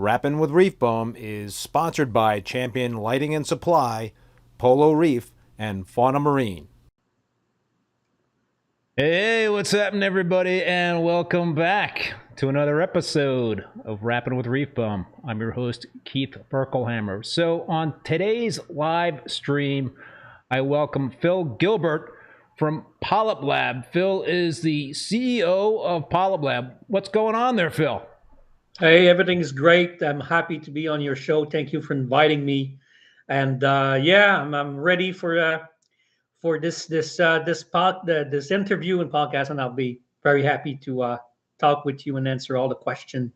Rappin with ReefBum is sponsored by Champion Lighting and Supply, Polo Reef, and Fauna Marin. Hey, what's happening, everybody, and welcome back to another episode of Rappin with ReefBum. I'm your host, Keith Berkelhamer. So on today's live stream, I welcome Phil Gilbert from Polyp Lab. Phil is the CEO of Polyp Lab. What's going on there, Phil? Hey, everything's great. I'm happy to be on your show. Thank you for inviting me. And I'm ready for this interview and podcast, and I'll be very happy to talk with you and answer all the questions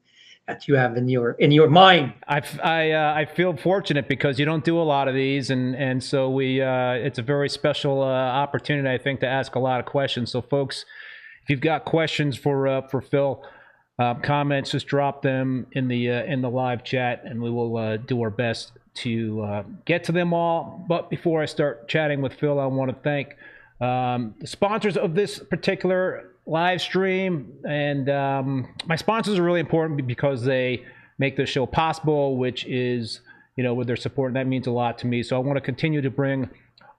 that you have in your mind. I feel fortunate because you don't do a lot of these, and so it's a very special opportunity, I think, to ask a lot of questions. So, folks, if you've got questions for Phil, comments, just drop them in the live chat, and we will do our best to get to them all. But before I start chatting with Phil, I want to thank the sponsors of this particular live stream. And my sponsors are really important because they make this show possible, which is, with their support, and that means a lot to me. So I want to continue to bring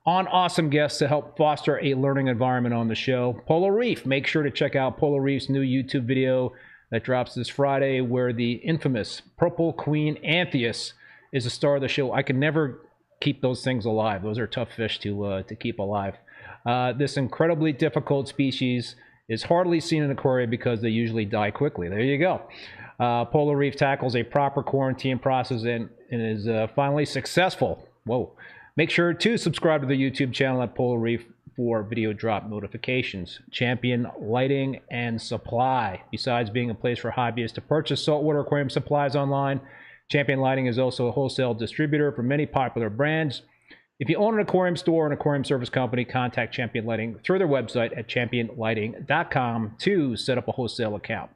on awesome guests to help foster a learning environment on the show. Polo Reef, make sure to check out Polo Reef's new YouTube video that drops this Friday, where the infamous Purple Queen Anthias is the star of the show. I can never keep those things alive. Those are tough fish to keep alive. This incredibly difficult species is hardly seen in an aquarium because they usually die quickly. There you go. Polo Reef tackles a proper quarantine process and is finally successful. Whoa. Make sure to subscribe to the YouTube channel at Polo Reef for video drop notifications. Champion Lighting and Supply. Besides being a place for hobbyists to purchase saltwater aquarium supplies online, Champion Lighting is also a wholesale distributor for many popular brands. If you own an aquarium store or an aquarium service company, contact Champion Lighting through their website at championlighting.com to set up a wholesale account.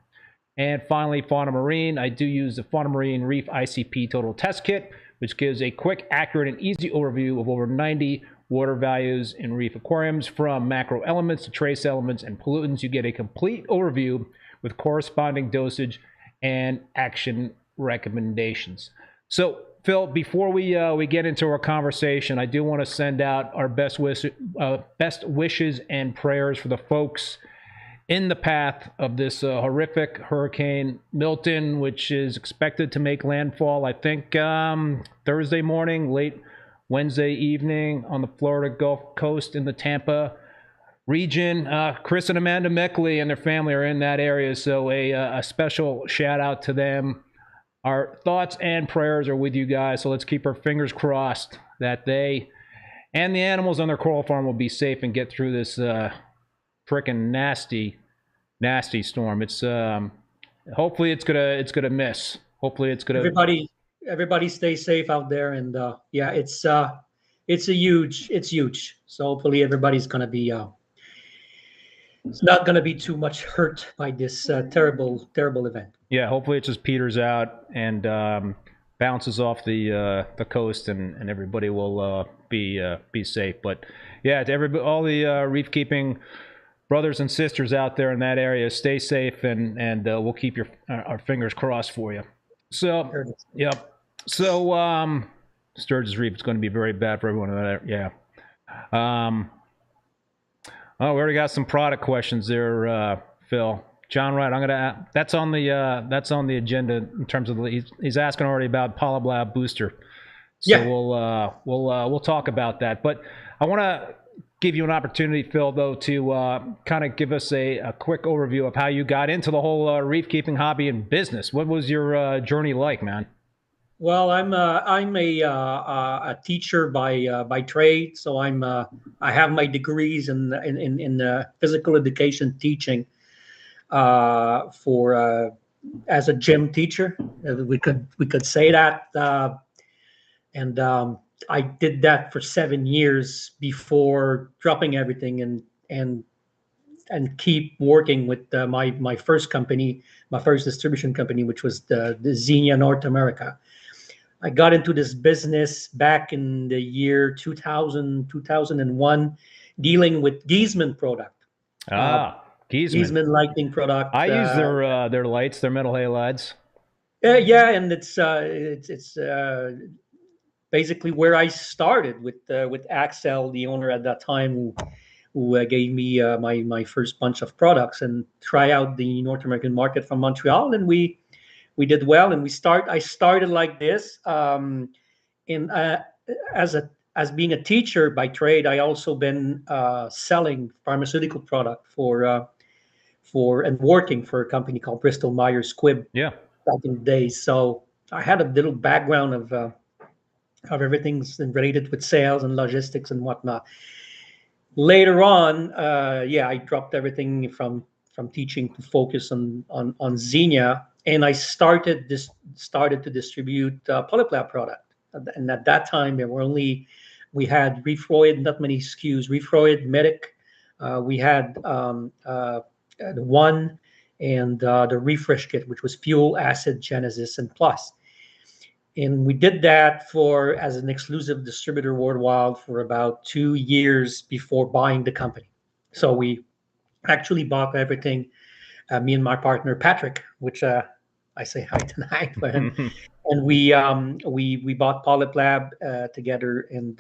And finally, Fauna Marin. I do use the Fauna Marin Reef ICP Total Test Kit, which gives a quick, accurate, and easy overview of over 90 water values in reef aquariums, from macro elements to trace elements and pollutants. You get a complete overview with corresponding dosage and action recommendations. So, Phil, before we get into our conversation, I do want to send out our best wishes and prayers for the folks in the path of this horrific Hurricane Milton, which is expected to make landfall, I think, Thursday morning, late Wednesday evening on the Florida Gulf Coast in the Tampa region. Chris and Amanda Meckley and their family are in that area, so a special shout out to them. Our thoughts and prayers are with you guys, so let's keep our fingers crossed that they and the animals on their coral farm will be safe and get through this freaking nasty storm. It's hopefully it's gonna miss. Hopefully it's gonna. Everybody stay safe out there, and it's huge. So hopefully everybody's gonna be it's not gonna be too much hurt by this terrible event. Yeah, hopefully it just peters out and bounces off the coast, and everybody will be safe. But yeah, to all the reef keeping brothers and sisters out there in that area, stay safe, and we'll keep our fingers crossed for you. So, yep. So, Sturgis Reef is going to be very bad for everyone there. Yeah. Oh, we already got some product questions there, Phil. John Wright, that's on the agenda in terms of he's asking already about Polyp Lab booster. So yeah, we'll talk about that. But I want to give you an opportunity, Phil, though, to kind of give us a quick overview of how you got into the whole reef keeping hobby and business. What was your journey like, man? Well, I'm a teacher by trade, so I have my degrees in physical education teaching for as a gym teacher. We could say that, and I did that for 7 years before dropping everything and keep working with my first company, my first distribution company, which was the Xenia North America. I got into this business back in the year 2001, dealing with Giesman product. Giesman lighting product. I use their lights, their metal halides. Yeah, and it's basically where I started with Axel, the owner at that time, who gave me my first bunch of products and try out the North American market from Montreal, and we did well. And I started like this. In as being a teacher by trade, I also been selling pharmaceutical product for and working for a company called Bristol Myers Squibb Yeah. back in the days. So I had a little background of everything's related with sales and logistics and whatnot. Later on, I dropped everything from teaching to focus on Xenia, and I started to distribute Polyp Lab product. And at that time, we had Reefroid, not many SKUs. Reefroid, Medic, we had the One, and the Refresh Kit, which was Fuel, Acid, Genesis, and Plus. And we did that as an exclusive distributor worldwide for about 2 years before buying the company. So we actually bought everything, me and my partner Patrick, which I say hi tonight, and we bought Polyp Lab together, and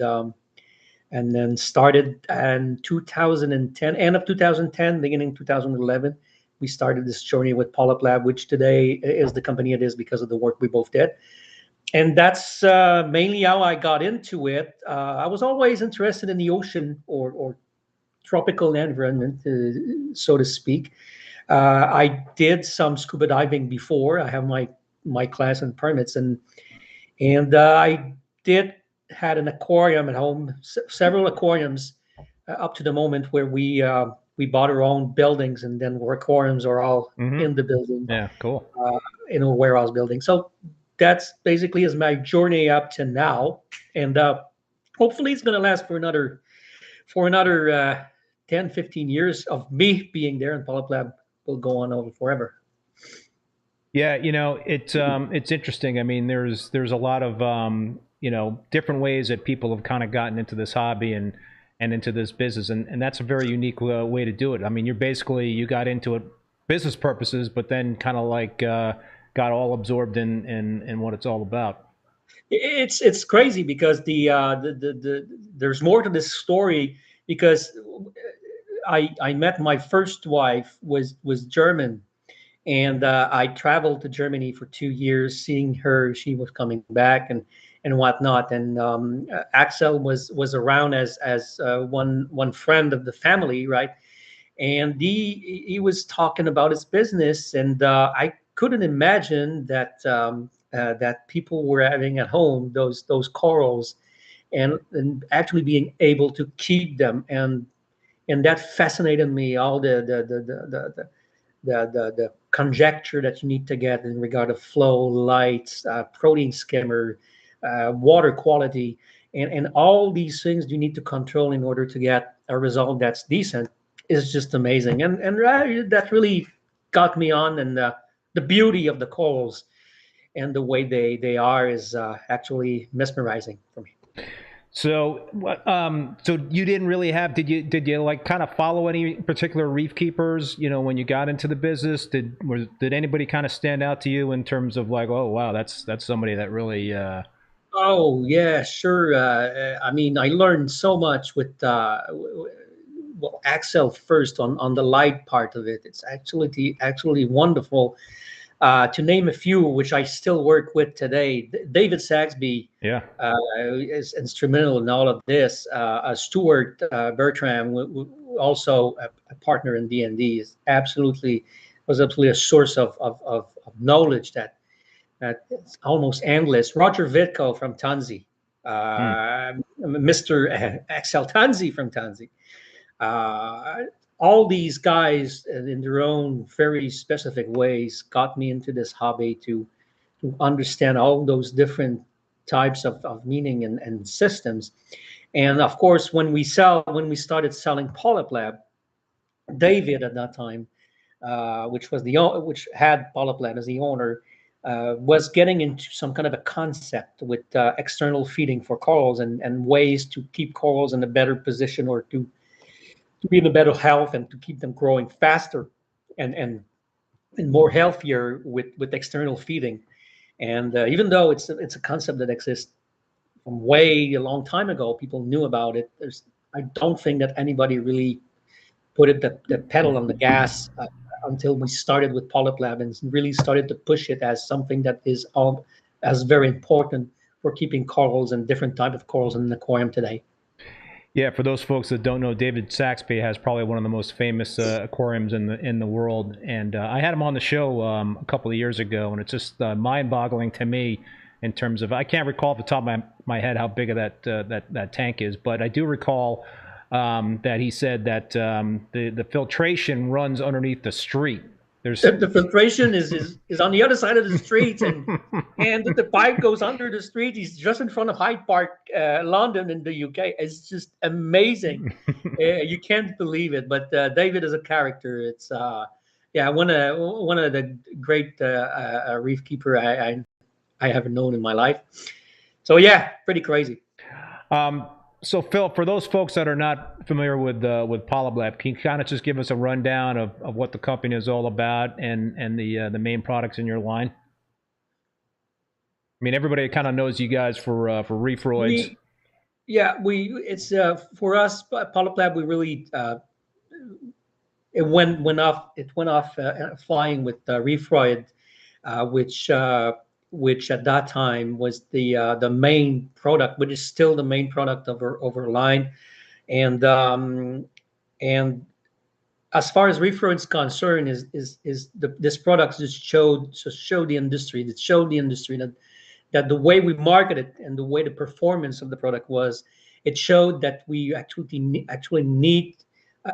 then started in 2010, end of 2010, beginning 2011. We started this journey with Polyp Lab, which today is the company it is because of the work we both did. And that's mainly how I got into it. I was always interested in the ocean or tropical environment, so to speak. I did some scuba diving before. I have my class and permits, and I had an aquarium at home, several aquariums up to the moment where we bought our own buildings, and then our aquariums are all in the building. Yeah, cool. In a warehouse building. So that's basically is my journey up to now, and hopefully it's going to last for another 10, 15 years of me being there, and Polyp Lab will go on over forever. Yeah, it's interesting. I mean, there's a lot of different ways that people have kind of gotten into this hobby and into this business, and that's a very unique way to do it. I mean, you got into it business purposes, but then kind of like got all absorbed in what it's all about. It's crazy because there's more to this story, because I met my first wife was German, and I traveled to Germany for 2 years, seeing her. She was coming back and whatnot, and Axel was around as one friend of the family, right? And he was talking about his business, and I couldn't imagine that that people were having at home those corals, and actually being able to keep them, and that fascinated me. All the conjecture that you need to get in regard of flow, lights, protein skimmer, water quality, and all these things you need to control in order to get a result that's decent is just amazing. And that really got me on, and the beauty of the corals and the way they are is actually mesmerizing for me. So, so you didn't really have? Did you like kind of follow any particular reef keepers? When you got into the business, did anybody kind of stand out to you in terms of like, oh wow, that's somebody that really? Oh yeah, sure. I mean, I learned so much with Axel first on the light part of it. It's actually wonderful. To name a few, which I still work with today, David Saxby, is instrumental in all of this. Stuart Bertram, also a partner in D&D, was absolutely a source of knowledge that it's almost endless. Roger Vitko from Tanzi, Mr. Axel Tanzi from Tanzi. All these guys, in their own very specific ways, got me into this hobby to understand all those different types of meaning and systems. And of course, when we started selling Polyp Lab, David at that time, which had Polyp Lab as the owner, was getting into some kind of a concept with external feeding for corals, and ways to keep corals in a better position, or to be in a better health, and to keep them growing faster and more healthier with external feeding. And even though it's a concept that exists from way a long time ago, people knew about it. I don't think that anybody really put the pedal on the gas until we started with Polyp Lab and really started to push it as something that is as very important for keeping corals and different type of corals in an aquarium today. Yeah, for those folks that don't know, David Saxby has probably one of the most famous aquariums in the world, and I had him on the show a couple of years ago, and it's just mind-boggling to me in terms of, I can't recall off the top of my head how big of that tank is, but I do recall that he said that the filtration runs underneath the street. The filtration is on the other side of the street, and the pipe goes under the street. He's just in front of Hyde Park, London, in the UK. It's just amazing. You can't believe it. But David is a character. It's one of the great reef keeper I haven't known in my life. So yeah, pretty crazy. So Phil, for those folks that are not familiar with Polyp Lab, can you kind of just give us a rundown of what the company is all about and the main products in your line? I mean, everybody kind of knows you guys for reefroids. It's for us, Polyp Lab. We really it went off flying with reefroid, which at that time was the main product, which is still the main product of our line, and as far as reefroid is concerned, this product just showed the industry that the way we market it and the way the performance of the product was, it showed that we actually need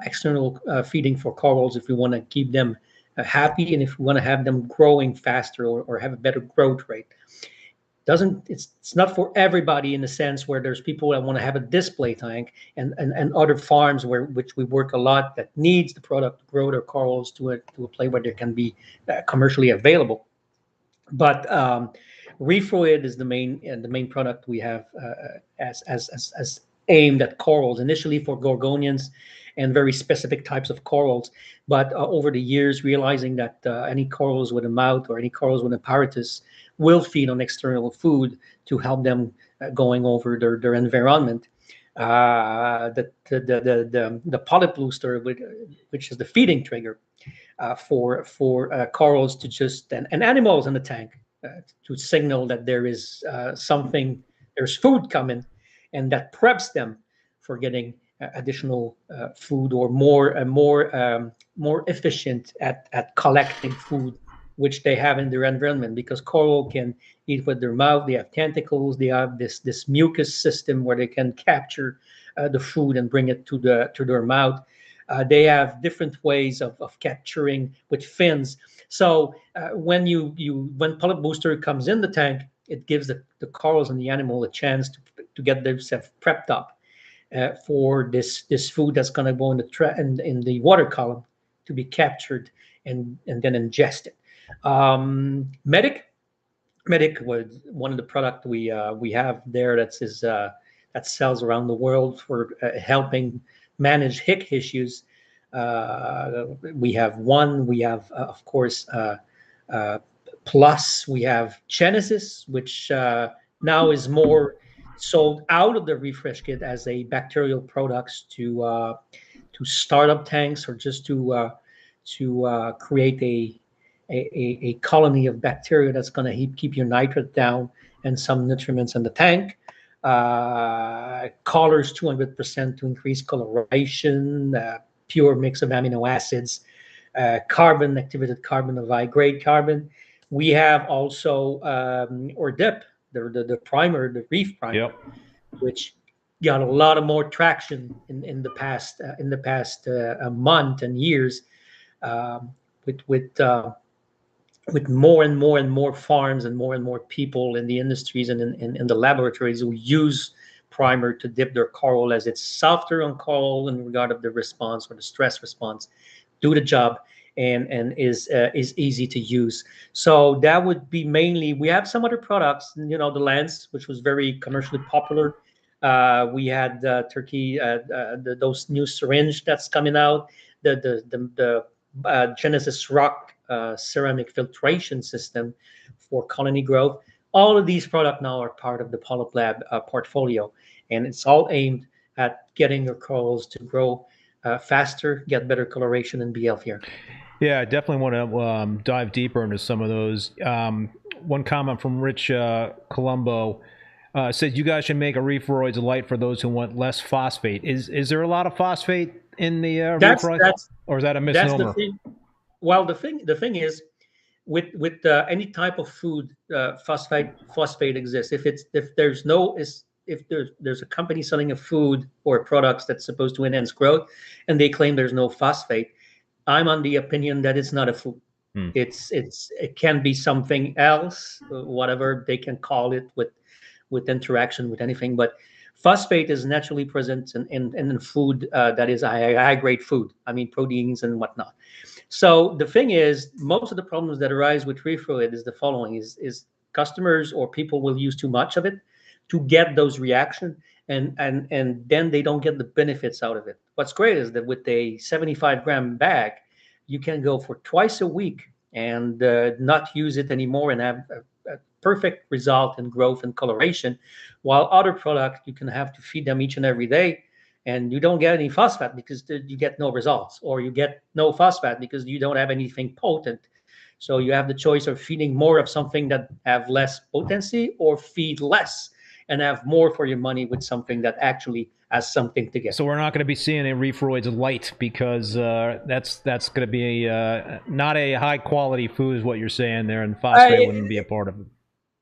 external feeding for corals if we want to keep them happy, and if we want to have them growing faster or have a better growth rate. It's not for everybody, in the sense where there's people that want to have a display tank and other farms which we work a lot, that needs the product to grow their corals to a place where they can be commercially available. But reefroid is the main product we have as aimed at corals, initially for gorgonians and very specific types of corals. But over the years, realizing that any corals with a mouth or any corals with apparatus will feed on external food to help them going over their environment. The polyp booster, which is the feeding trigger for corals to just and animals in the tank to signal that there is there's food coming, and that preps them for getting additional food, or more efficient at collecting food which they have in their environment, because coral can eat with their mouth. They have tentacles. They have this mucus system where they can capture the food and bring it to their mouth. They have different ways of capturing with fins. So when polyp booster comes in the tank, it gives the corals and the animal a chance to get themselves prepped up for this food that's going to go in the water column to be captured and then ingested. Medic was one of the products we have there that sells around the world for helping manage hic issues. We have of course Plus. We have Genesis, which now is more sold out of the refresh kit as a bacterial products to startup tanks, or just to create a colony of bacteria that's going to keep your nitrate down and some nutriments in the tank. Colors 200% to increase coloration, pure mix of amino acids, carbon, activated carbon of high-grade carbon. We have also or DIP, the primer, the reef primer, yep, which got a lot of more traction in the past month and years, with more and more farms and more people in the industries and in the laboratories who use primer to dip their coral, as it's softer on coral in regard of the response or the stress response, do the job, and is easy to use. So that would be mainly. We have some other products, the lens, which was very commercially popular. We had Turkey, those new syringe that's coming out, the Genesis Rock ceramic filtration system for colony growth. All of these products now are part of the Polyp Lab portfolio, and it's all aimed at getting your corals to grow faster, get better coloration, and be healthier. Yeah, I definitely want to dive deeper into some of those. One comment from Rich Colombo says you guys should make a Reefroids light for those who want less phosphate. Is there a lot of phosphate in the Reefroids, or is that a misnomer? That's the thing. Well, the thing is, with any type of food, phosphate exists. If there's a company selling a food or products that's supposed to enhance growth, and they claim there's no phosphate, I'm on the opinion that it's not a food. It can be something else, whatever they can call it, with interaction with anything. But phosphate is naturally present in food that is high grade food. I mean, proteins and whatnot. So the thing is, most of the problems that arise with Reefroid is the following: is customers or people will use too much of it to get those reactions, and then they don't get the benefits out of it. What's great is that with a 75-gram bag, you can go for twice a week and not use it anymore and have a perfect result in growth and coloration, while other products you can have to feed them each and every day, and you don't get any phosphate because you get no results, or you get no phosphate because you don't have anything potent. So you have the choice of feeding more of something that have less potency, or feed less and have more for your money with something that actually has something to get. So we're not going to be seeing a Reefroids light, because that's going to be not a high quality food is what you're saying there, and phosphate wouldn't be a part of it.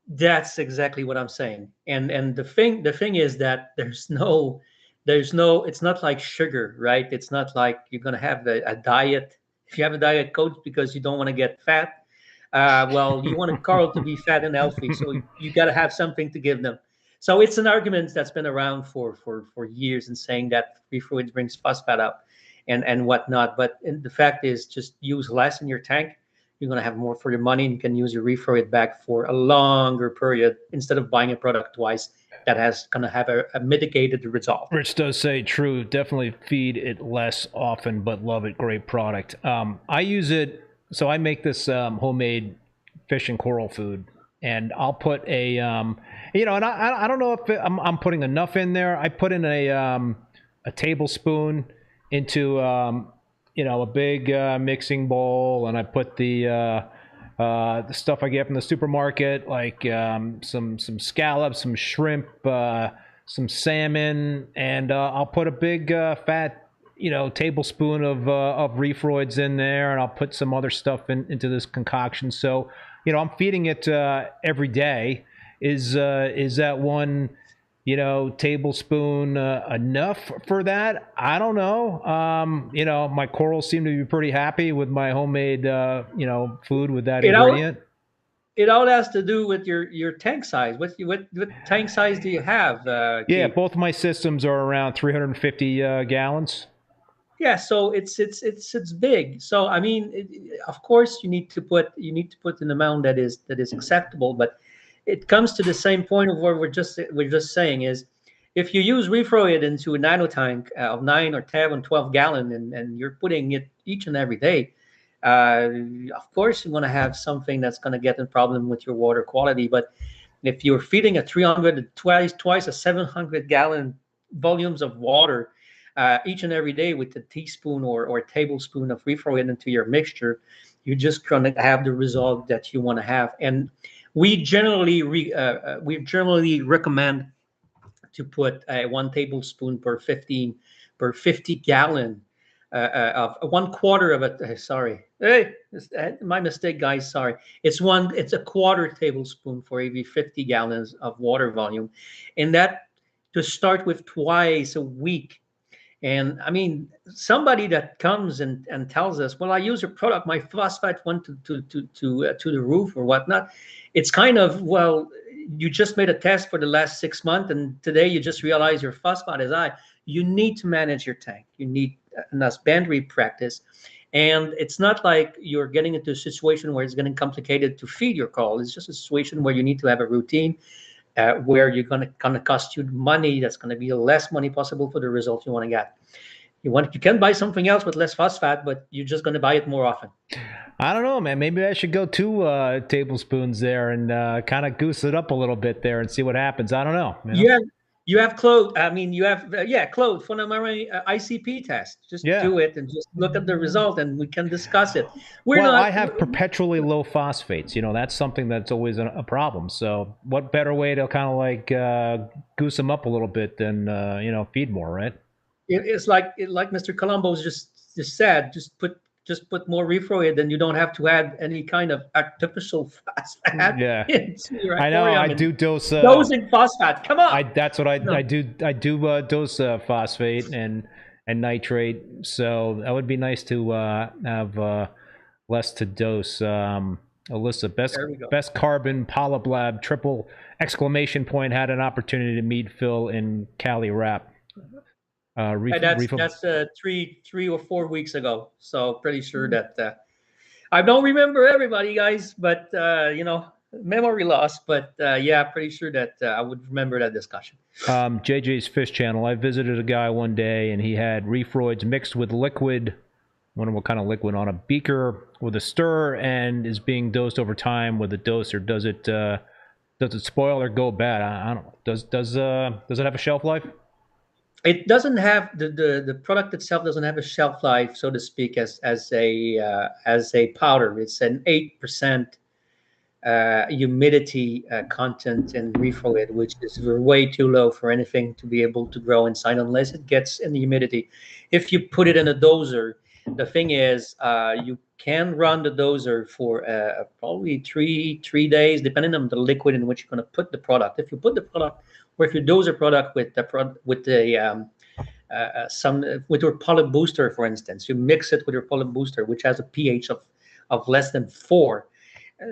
That's exactly what I'm saying. And the thing is that there's no, it's not like sugar, right? It's not like you're going to have a diet. If you have a diet coach because you don't want to get fat, well, you want a coral to be fat and healthy, so you got to have something to give them. So it's an argument that's been around for years, and saying that Reefroids brings phosphate up and whatnot. But the fact is, just use less in your tank. You're going to have more for your money, and you can use your Reefroid bag for a longer period instead of buying a product twice that has going to have a mitigated result. Rich does say true. Definitely feed it less often, but love it. Great product. I use it. So I make this homemade fish and coral food, and I'll put a, and I don't know if I'm putting enough in there. I put in a tablespoon into, a big mixing bowl, and I put the stuff I get from the supermarket, like some scallops, some shrimp, some salmon, and I'll put a big fat tablespoon of Reefroids in there, and I'll put some other stuff into this concoction. So I'm feeding it every day. Is that one tablespoon enough for that? I don't know. My corals seem to be pretty happy with my homemade food with that ingredient. It all has to do with your tank size. What tank size do you have? Yeah, both of my systems are around 350 gallons. Yeah, so it's big. So I mean, of course, you need to put an amount that is acceptable. But it comes to the same point of what we're just saying is, if you use Reefroid into a nano tank of 9 or 10 or 12 gallon, and you're putting it each and every day, of course you want to have something that's going to get in problem with your water quality. But if you're feeding a 300 twice a 700 gallon volumes of water each and every day with a teaspoon or a tablespoon of Reefroid into your mixture, you're just going to have the result that you want to have. And we generally recommend to put 1 tablespoon per 50 gallon of 1/4 of it. Sorry, hey, my mistake, guys. Sorry, it's a 1/4 tablespoon for every 50 gallons of water volume, and that to start with twice a week. And I mean, somebody that comes and tells us, well, I use your product, my phosphate went to the roof or whatnot. It's kind of, well, you just made a test for the last 6 months, and today you just realize your phosphate is high. You need to manage your tank. You need enough boundary practice. And it's not like you're getting into a situation where it's getting complicated to feed your coral. It's just a situation where you need to have a routine where you're going to cost you money that's going to be the less money possible for the result you want to get. You can buy something else with less phosphate, but you're just going to buy it more often. I don't know, man. Maybe I should go 2 tablespoons there and kind of goose it up a little bit there and see what happens. I don't know. You have Claude. I mean, you have Claude Fauna Marin ICP test. Just do it and just look at the result, and we can discuss it. I have perpetually low phosphates. That's something that's always a problem. So, what better way to kind of like goose them up a little bit than feed more, right? It's like Mr. Colombo's just said. Just put more reefroid, and you don't have to add any kind of artificial phosphate. Yeah, into your I know. I do dose dosing phosphate. Come on, that's what I do. I do dose phosphate and nitrate. So that would be nice to have less to dose. Alyssa, best carbon Polyp Lab triple exclamation point had an opportunity to meet Phil in Cali Rap. That's 3 or 4 weeks ago. So pretty sure that I don't remember everybody, guys, but memory loss. But pretty sure that I would remember that discussion. JJ's Fish Channel. I visited a guy one day, and he had reefroids mixed with liquid. I wonder what kind of liquid on a beaker with a stir, and is being dosed over time with a doser. Does it spoil or go bad? I don't know. Does it have a shelf life? It doesn't have the product itself doesn't have a shelf life, so to speak, as a powder. It's an 8% humidity content in reefroid, which is way too low for anything to be able to grow inside unless it gets in the humidity. If you put it in a doser, the thing is you can run the doser for probably three days, depending on the liquid in which you're going to put the product. If you put the product, or if you dose a product with your polyp booster, for instance, you mix it with your polyp booster, which has a pH of less than 4.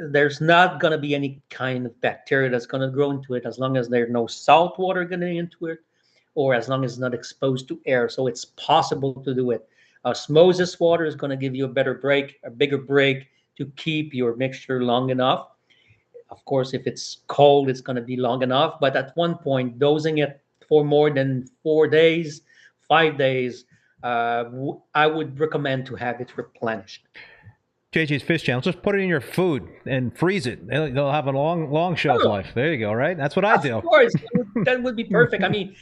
There's not going to be any kind of bacteria that's going to grow into it as long as there's no salt water getting into it, or as long as it's not exposed to air. So it's possible to do it. Osmosis water is going to give you a bigger break to keep your mixture long enough. Of course, if it's cold, it's going to be long enough. But at one point, dosing it for more than 4 days, 5 days, I would recommend to have it replenished. JJ's Fish Channel. Just put it in your food and freeze it. They'll have a long shelf life. There you go. Right? That's what I do. Of course, that would be perfect. I mean,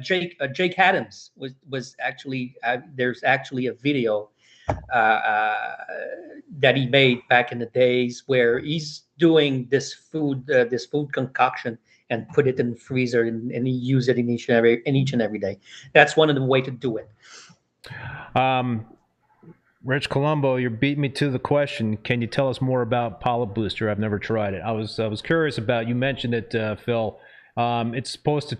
Jake Adams was actually there's actually a video that he made back in the days where he's doing this food concoction and put it in the freezer and he use it in each and every day. That's one of the way to do it. Rich Colombo, you're beating me to the question. Can you tell us more about Polyp Booster? I've never tried it. I was curious about. You mentioned it, Phil. It's supposed to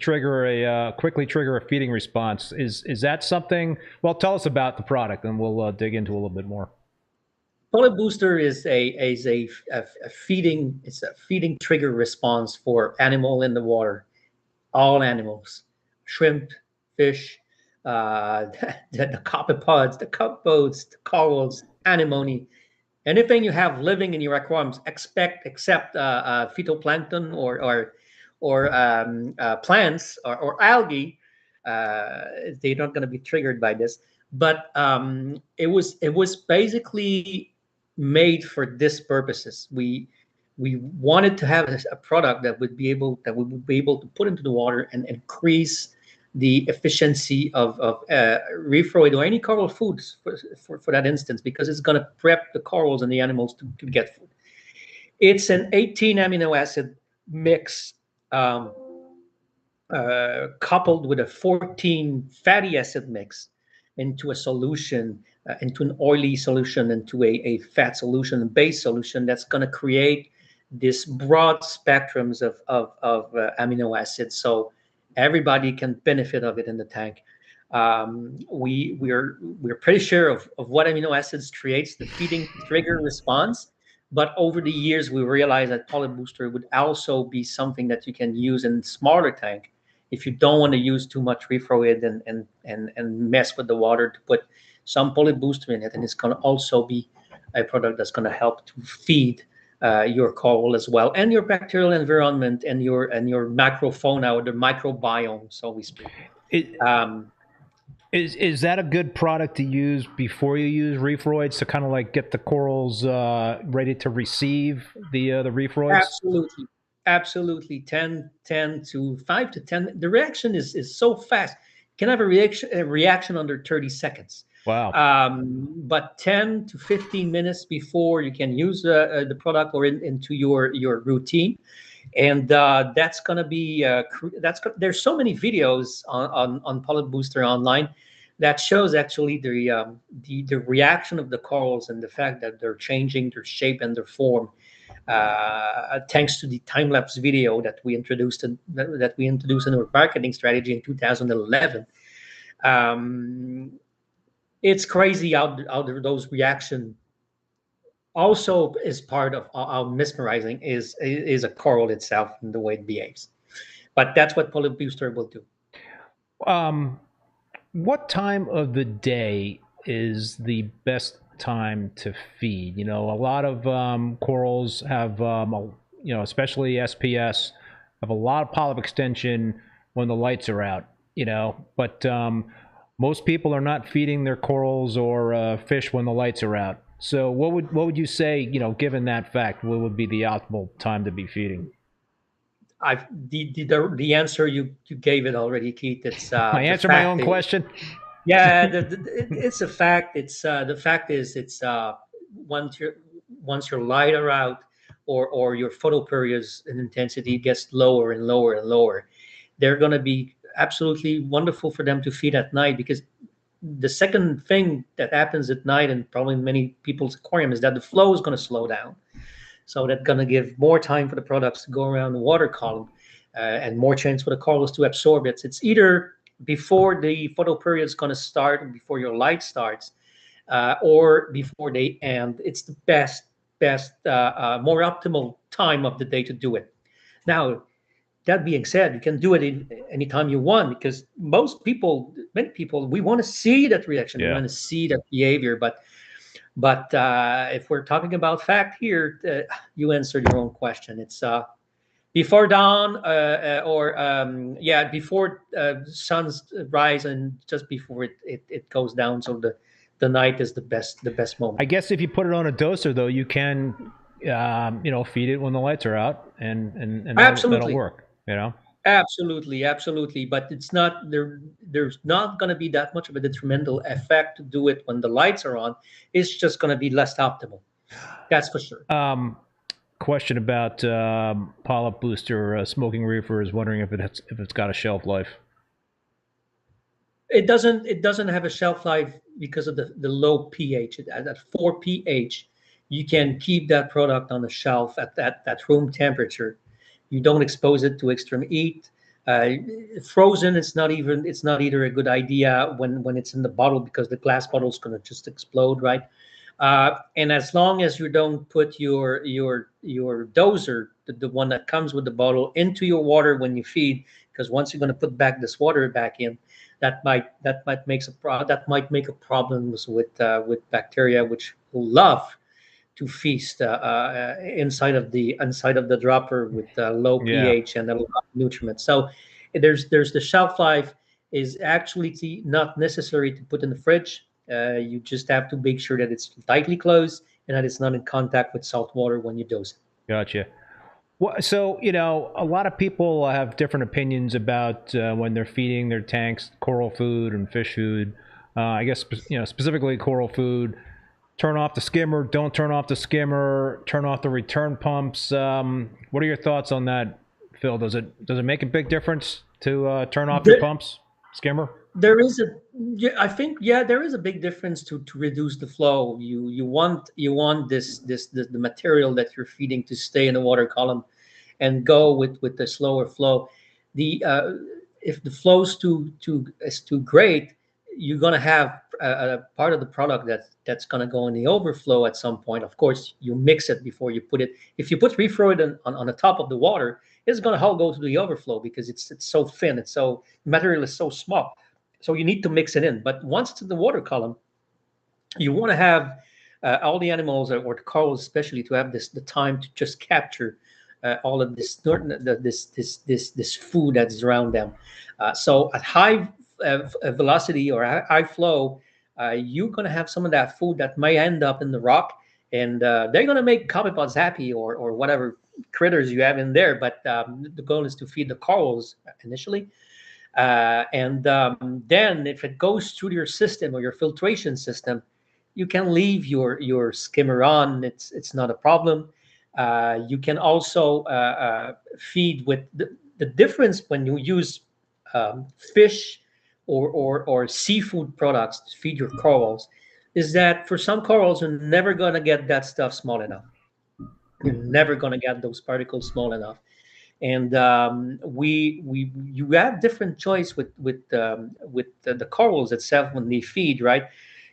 quickly trigger a feeding response. Is that something? Well, tell us about the product, and we'll dig into a little bit more. Polyp Booster is a feeding. It's a feeding trigger response for animal in the water, all animals, shrimp, fish, the copepods, the cutboats, the corals, anemone, anything you have living in your aquariums, except phytoplankton or plants or algae, they're not going to be triggered by this. But it was basically made for this purposes. We wanted to have a product that we would be able to put into the water and increase the efficiency of reefroid or any coral foods for that instance, because it's going to prep the corals and the animals to get food. It's an 18 amino acid mix coupled with a 14 fatty acid mix into a solution, into an oily solution, into a fat solution, a base solution that's going to create this broad spectrums of amino acids, so everybody can benefit of it in the tank. We're pretty sure of what amino acids creates the feeding trigger response. But over the years, we realized that Polyp Booster would also be something that you can use in smaller tank if you don't want to use too much reefroid and mess with the water, to put some Polyp Booster in it. And it's going to also be a product that's going to help to feed your coral as well, and your bacterial environment and your macrofauna, or the microbiome, so we speak. It, Um, is that a good product to use before you use reefroids to kind of like get the corals ready to receive the reefroids? Absolutely. Absolutely. 10 to 5 to 10. The reaction is so fast. You can have a reaction under 30 seconds. Wow. But 10 to 15 minutes before you can use the product or into your routine. And that's going to be, there's so many videos on Polyp Booster online that shows actually the reaction of the corals and the fact that they're changing their shape and their form thanks to the time lapse video that we introduced in our marketing strategy in 2011. Um, it's crazy how those reaction also is part of how mesmerizing is a coral itself and the way it behaves. But that's what Polyp Booster will do. Um, what time of the day is the best time to feed? You know, a lot of corals have, especially SPS, have a lot of polyp extension when the lights are out. But most people are not feeding their corals or fish when the lights are out. So, what would you say? Given that fact, what would be the optimal time to be feeding? The answer you gave it already, Keith. It's I the answer my fact own is, question. yeah, it's a fact. It's the fact is it's once your light are out or your photo periods and intensity gets lower and lower and lower, they're going to be absolutely wonderful for them to feed at night, because the second thing that happens at night and probably in many people's aquarium is that the flow is going to slow down. So that's going to give more time for the products to go around the water column, and more chance for the corals to absorb it. It's either before the photo period is going to start, before your light starts, or before they end. It's the more optimal time of the day to do it. Now, that being said, you can do it in anytime you want, because many people, we want to see that reaction, we Yeah. want to see that behavior. But if we're talking about fact here, you answered your own question. It's before dawn, before sun's rise, and just before it goes down. So the night is the best moment. I guess if you put it on a doser, though, you can, feed it when the lights are out, and that'll Absolutely. work. Absolutely. But it's not there. There's not going to be that much of a detrimental effect to do it when the lights are on. It's just going to be less optimal. That's for sure. Question about Polyp Booster smoking reefer is wondering if it's got a shelf life. It doesn't have a shelf life because of the low pH. At 4 pH, you can keep that product on the shelf at that room temperature. You don't expose it to extreme heat. Frozen, it's not either a good idea when it's in the bottle, because the glass bottle is going to just explode, right? And as long as you don't put your doser, the one that comes with the bottle, into your water when you feed, because once you're going to put back this water back in, that might make a problem with bacteria, which will love to feast inside of the dropper with low Yeah. pH and a lot of nutrients. So there's the shelf life is actually not necessary to put in the fridge. You just have to make sure that it's tightly closed and that it's not in contact with salt water when you dose it. Gotcha. Well, so a lot of people have different opinions about when they're feeding their tanks coral food and fish food. I guess specifically coral food. Turn off the skimmer. Don't turn off the skimmer. Turn off the return pumps. What are your thoughts on that, Phil? Does it make a big difference to turn off your pumps, skimmer? There is I think, yeah, there is a big difference to reduce the flow. You want the material that you're feeding to stay in the water column and go with the slower flow. The If the flow is too great, you're gonna have a part of the product that's gonna go in the overflow at some point. Of course, you mix it before you put it. If you put reefroid on the top of the water, it's gonna all go to the overflow because it's so thin. The material is so small. So you need to mix it in. But once it's in the water column, you want to have all the animals or the corals especially to have the time to just capture all of this food that's around them. So at high velocity or high flow, you're going to have some of that food that may end up in the rock, and they're going to make copepods happy, or whatever critters you have in there. But the goal is to feed the corals initially. Then if it goes through your system or your filtration system, you can leave your skimmer on. It's not a problem. You can also feed with the difference when you use fish or seafood products to feed your corals is that for some corals, you're never going to get that stuff small enough. You're never going to get those particles small enough. And you have different choice with the corals itself when they feed, right?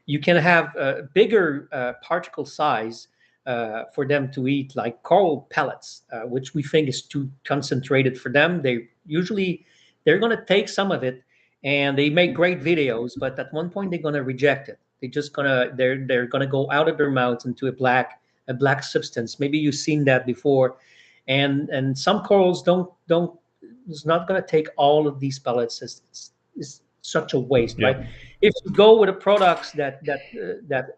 You can have a bigger particle size for them to eat, like coral pellets, which we think is too concentrated for them. They're going to take some of it, and they make great videos, but at one point they're going to reject it. They're going to go out of their mouths into a black substance. Maybe you've seen that before. And some corals it's not going to take all of these pellets. It's such a waste, Yeah. right? If you go with a product that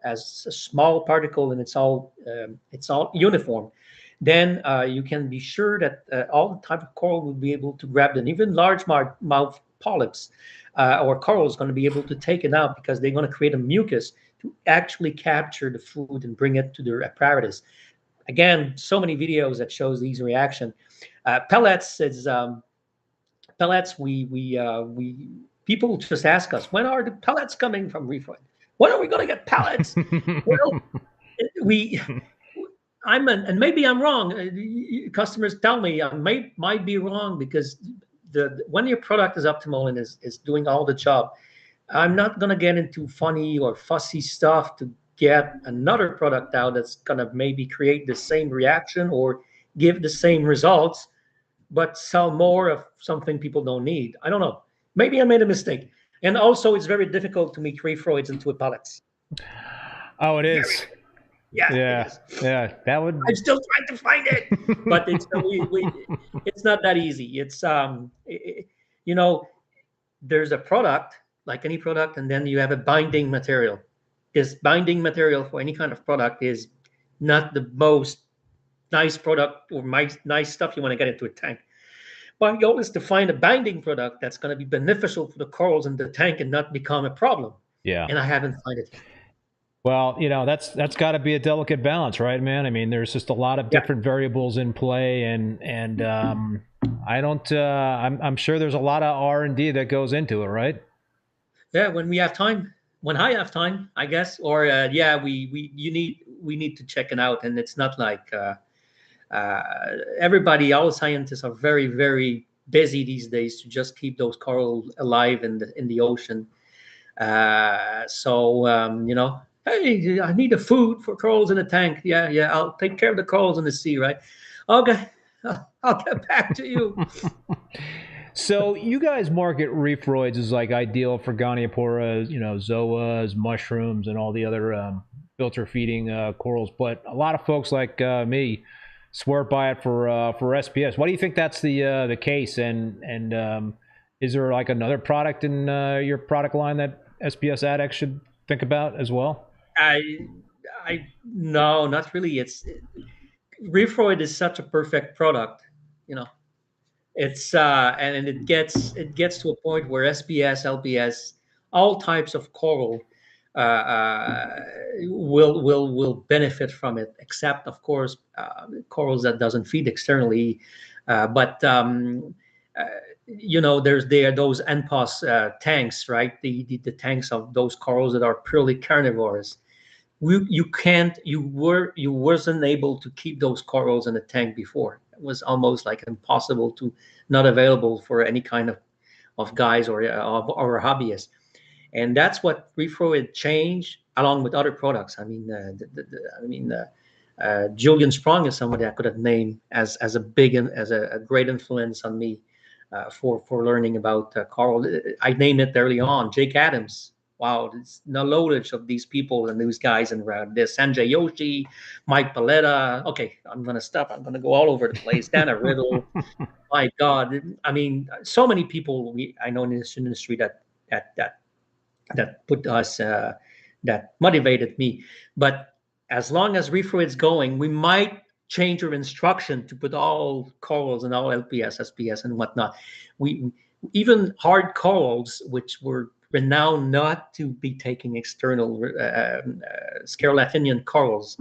has a small particle and it's all uniform, then you can be sure that all the type of coral will be able to grab them. Even large mouth polyps or coral is going to be able to take it out, because they're going to create a mucus to actually capture the food and bring it to their apparatus. Again, so many videos that shows these reaction. Pellets is pellets. We people just ask us, when are the pellets coming from ReefBum? When are we going to get pellets? Well, and maybe I'm wrong. Customers tell me I might be wrong, because when your product is optimal and is doing all the job, I'm not going to get into funny or fussy stuff to get another product out that's going to maybe create the same reaction or give the same results, but sell more of something people don't need. I don't know. Maybe I made a mistake. And also, it's very difficult to make reefroids into pellets. Oh, it is. Yeah. It is. Yeah. That would. I'm still trying to find it, but it's not that easy. It's there's a product like any product, and then you have a binding material. This binding material for any kind of product is not the most nice product or nice stuff you want to get into a tank. My goal is to find a binding product that's going to be beneficial for the corals in the tank and not become a problem. Yeah. And I haven't found it. Well, that's got to be a delicate balance, right, man? I mean, there's just a lot of different variables in play, and I'm sure there's a lot of R&D that goes into it, right? Yeah, when we have time. When I have time, I guess, or we need to check it out. And it's not like all scientists are very, very busy these days to just keep those corals alive in the ocean. Hey, I need a food for corals in the tank. Yeah, I'll take care of the corals in the sea, right? Okay, I'll get back to you. So you guys market reefroids as like ideal for Gonioporas, zoas, mushrooms, and all the other filter feeding corals. But a lot of folks like me swear by it for SPS. Why do you think that's the case? And is there like another product in your product line that SPS addicts should think about as well? No, not really. Reefroid is such a perfect product, It's and it gets to a point where SPS, LPS, all types of coral will benefit from it, except of course corals that doesn't feed externally. But there's those NPOS tanks, right? The tanks of those corals that are purely carnivores. You wasn't able to keep those corals in a tank before. It was almost like impossible to, not available for any kind of guys or hobbyists. And that's what reefroid changed along with other products. I mean, Julian Sprong is somebody I could have named as a great influence on me for learning about coral. I named it early on. Jake Adams wow, it's knowledge of these people and these guys and around this Sanjay Yoshi, Mike Paletta. Okay, I'm gonna stop. I'm gonna go all over the place. Dana Riddle. My God, I mean, so many people I know in this industry that put us that motivated me. But as long as Reefroid's going, we might change our instruction to put all corals and all LPS, SPS, and whatnot. We even hard corals, which were renowned not to be taking external Scarlathinian corals,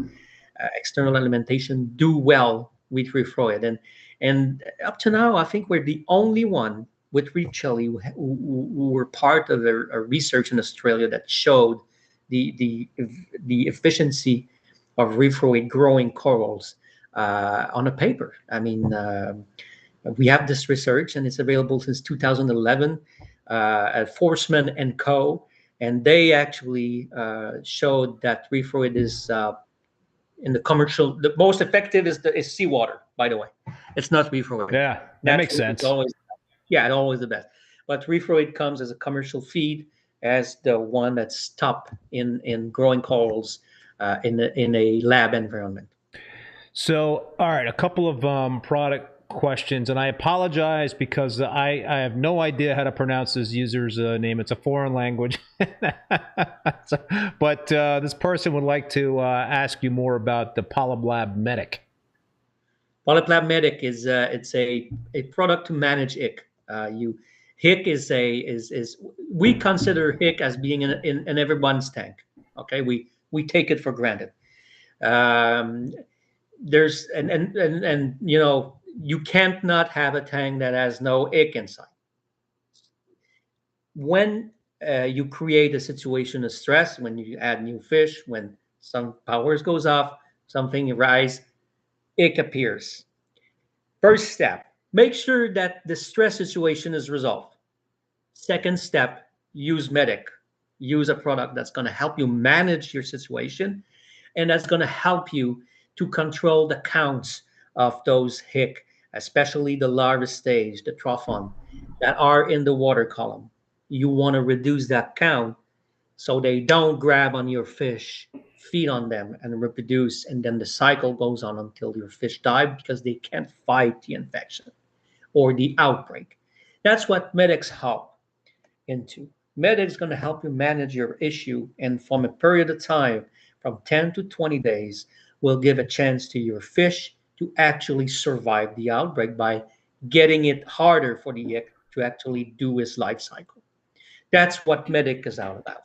external alimentation, do well with Reefroid. And up to now, I think we're the only one with Reef Chili who were part of a research in Australia that showed the efficiency of Reefroid growing corals on a paper. I mean, we have this research, and it's available since 2011 at Forsman and Co. And they actually showed that Reefroid is in the commercial. The most effective is seawater. By the way, it's not Reefroid. Yeah, that makes sense. It's always the best. But Reefroid comes as a commercial feed, as the one that's top in growing corals in a lab environment. So, all right, a couple of product questions, and I apologize because I have no idea how to pronounce this user's name. It's a foreign language. But this person would like to ask you more about the Polyp Lab Medic. Polyp Lab Medic is it's a product to manage ick. Hick is we consider hick as being in everyone's tank. Okay, we take it for granted. There's and you know, you can't not have a tank that has no ick inside. When you create a situation of stress, when you add new fish, when some powers goes off, something rise, ick appears. First step, make sure that the stress situation is resolved. Second step, use Medic. Use a product that's going to help you manage your situation, and that's going to help you to control the counts of those hick, especially the larva stage, the trophon, that are in the water column. You want to reduce that count so they don't grab on your fish, feed on them, and reproduce, and then the cycle goes on until your fish die because they can't fight the infection or the outbreak. That's what Medic's help into. Medic's going to help you manage your issue, and from a period of time from 10 to 20 days will give a chance to your fish to actually survive the outbreak by getting it harder for the ick to actually do its life cycle. That's what Medic is all about.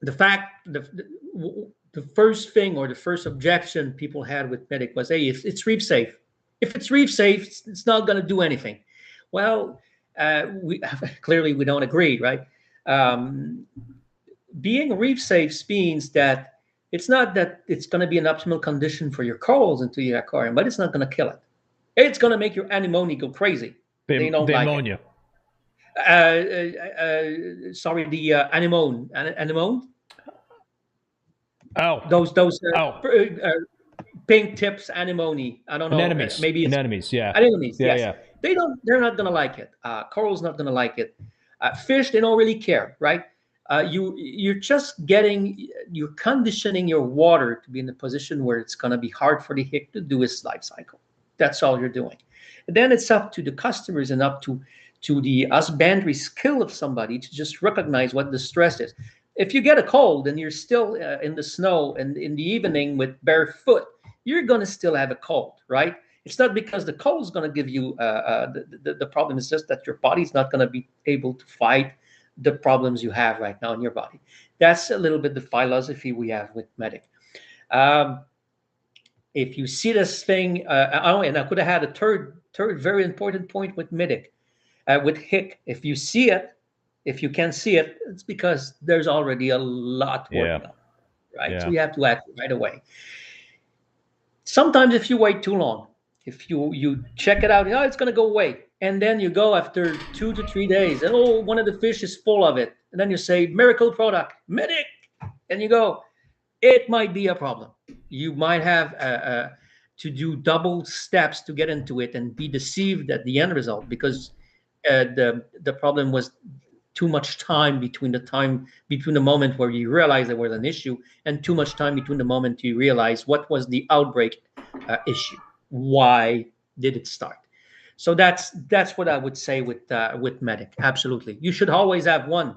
The first thing, or the first objection people had with Medic was, hey, it's reef safe. If it's reef safe, it's not going to do anything. Well, we clearly we don't agree, right? Being reef safe means that it's not that it's going to be an optimal condition for your corals into your aquarium, but it's not going to kill it. It's going to make your anemone go crazy. They don't like it. Sorry, the anemone. Anemone? Oh. Those pink tips anemone. I don't know. Anemones. Maybe it's anemones, yeah. Anemones, yeah, yes. Yeah. They're not going to like it. Coral's not going to like it. Fish, they don't really care, right? You're conditioning your water to be in a position where it's going to be hard for the hick to do its life cycle. That's all you're doing. And then it's up to the customers and up to the husbandry skill of somebody to just recognize what the stress is. If you get a cold and you're still in the snow and in the evening with bare foot, you're going to still have a cold, right? It's not because the cold is going to give you the problem. It's just that your body's not going to be able to fight the problems you have right now in your body. That's a little bit the philosophy we have with Medic. If you see this thing, and I could have had a third very important point with Medic, with hick. If you see it, if you can see it, it's because there's already a lot working on, right? Yeah. So you have to act right away. Sometimes if you wait too long, if you check it out, it's going to go away. And then you go after 2 to 3 days, and one of the fish is full of it. And then you say, miracle product, Medic. And you go, it might be a problem. You might have to do double steps to get into it and be deceived at the end result, because the problem was too much time between the moment where you realize there was an issue and too much time between the moment you realize what was the outbreak issue. Why did it start? So that's what I would say with Medic. Absolutely, you should always have one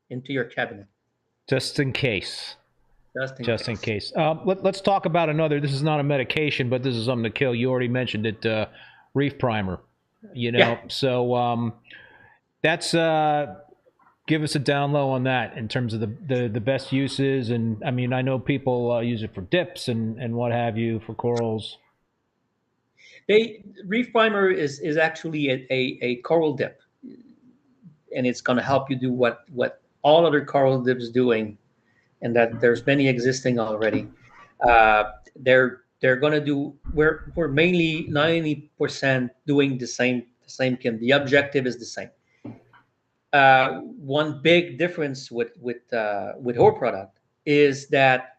into your cabinet, just in case. Just in case. Let's talk about another. This is not a medication, but this is something to kill. You already mentioned it, reef primer. You know, Yeah. So that's give us a down low on that in terms of the best uses. And I mean, I know people use it for dips and what have you for corals. Reef primer is actually a coral dip, and it's going to help you do what all other coral dips doing, and that there's many existing already. They're going to do. We're mainly 90% doing the same thing. The objective is the same. One big difference with our product is that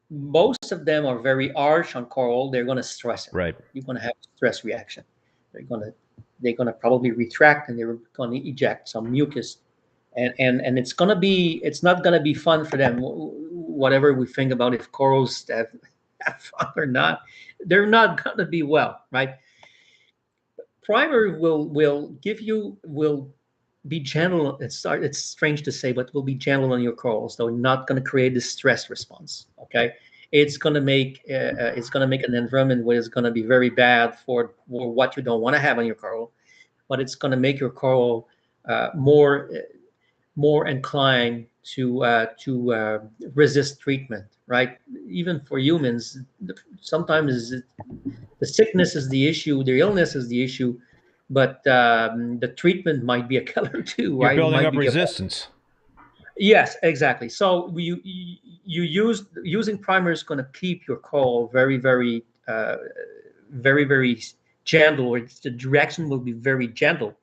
most of them are very harsh on coral. They're going to stress it. Right. You're going to have a stress reaction. They're going to probably retract, and they're going to eject some mucus, and it's not going to be fun for them. Whatever we think about if corals have fun or not, they're not going to be well, right? Primer will be gentle. It's strange to say, but will be gentle on your corals, though not going to create this stress response. Okay, it's going to make an environment where it's going to be very bad for what you don't want to have on your coral, but it's going to make your coral more inclined to resist treatment. Right? Even for humans, sometimes the sickness is the issue, the illness is the issue. But the treatment might be a killer too, right? You're building up resistance. Yes, exactly. So using primer is going to keep your coral very, very, very gentle, or the direction will be very gentle.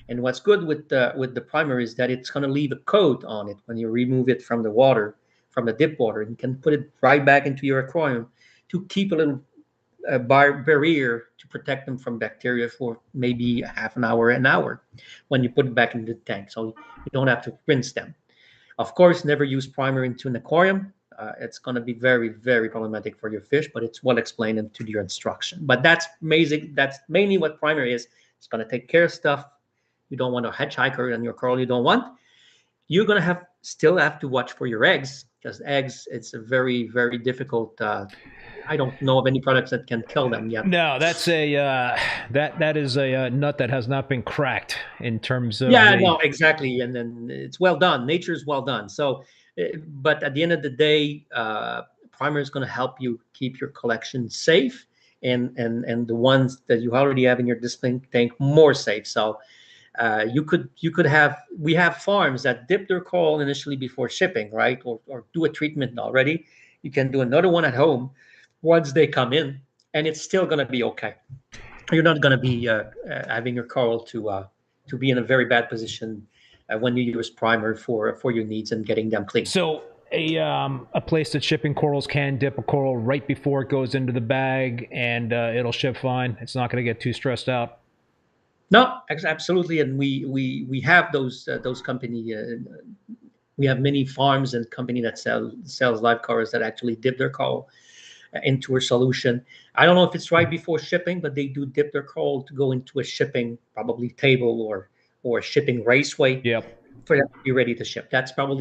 And what's good with the primer is that it's going to leave a coat on it when you remove it from the water, from the dip water, and you can put it right back into your aquarium to keep a little barrier to protect them from bacteria for maybe half an hour when you put it back in the tank, so you don't have to rinse them. Of course, never use primer into an aquarium. It's going to be very, very problematic for your fish, but it's well explained into your instruction. But that's amazing. That's mainly what primer is. It's going to take care of stuff you don't want, a hitchhiker and your coral you don't want. You're going to still have to watch for your eggs, because eggs, it's a very, very difficult. I don't know of any products that can kill them yet. No, that's that is a nut that has not been cracked in terms of. Yeah, no, exactly, and then it's well done. Nature's well done. So, but at the end of the day, primer is going to help you keep your collection safe, and the ones that you already have in your display tank more safe. So, we have farms that dip their coral initially before shipping, right, or do a treatment already. You can do another one at home once they come in, and it's still going to be okay. You're not going to be having your coral to be in a very bad position when you use primer for your needs and getting them clean. So a place that's shipping corals can dip a coral right before it goes into the bag, and it'll ship fine. It's not going to get too stressed out. No, absolutely, and we have those company. We have many farms and company that sells live corals that actually dip their coral into a solution. I don't know if it's right before shipping, but they do dip their coral to go into a shipping, probably table or a shipping raceway. Yep. For them to be ready to ship. That's probably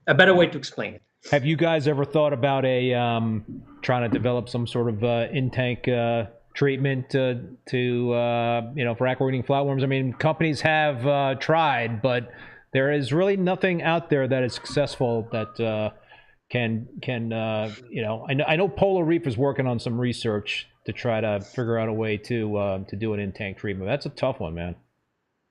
a better way to explain it. Have you guys ever thought about trying to develop some sort of in-tank treatment for aqua-eating flatworms? I mean, companies have tried, but there is really nothing out there that is successful that can I know Polo Reef is working on some research to try to figure out a way to do an in-tank treatment. That's a tough one, man.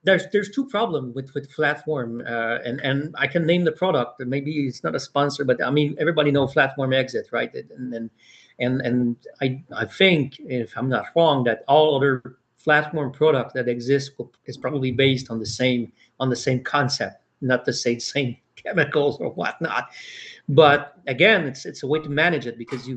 There's two problems with flatworm, and I can name the product. Maybe it's not a sponsor, but I mean everybody knows flatworm exit, right? And I think, if I'm not wrong, that all other flatworm product that exists is probably based on the same concept, not the same chemicals or whatnot. But again, it's a way to manage it, because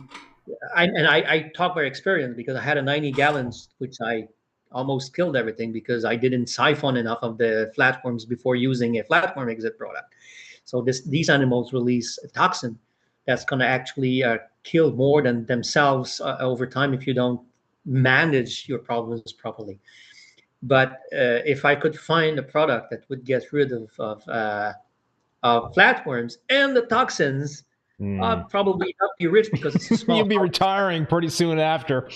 I talk by experience, because I had a 90 gallons which I almost killed everything because I didn't siphon enough of the flatworms before using a flatworm exit product. So these animals release a toxin that's going to actually kill more than themselves over time if you don't manage your problems properly. But if I could find a product that would get rid of flatworms and the toxins, I'd probably not be rich because it's a small. You'll be retiring pretty soon after.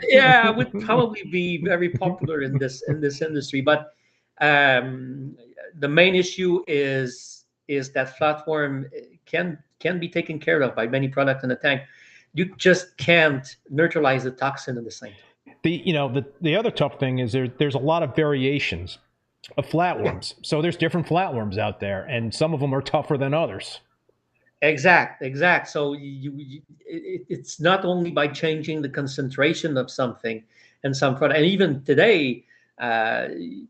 Yeah, I would probably be very popular in this industry. But the main issue is that flatworm can be taken care of by many products in the tank. You just can't neutralize the toxin at the same time. The other tough thing is there's a lot of variations of flatworms. So there's different flatworms out there, and some of them are tougher than others. Exact. So it's not only by changing the concentration of something and some product, and even today,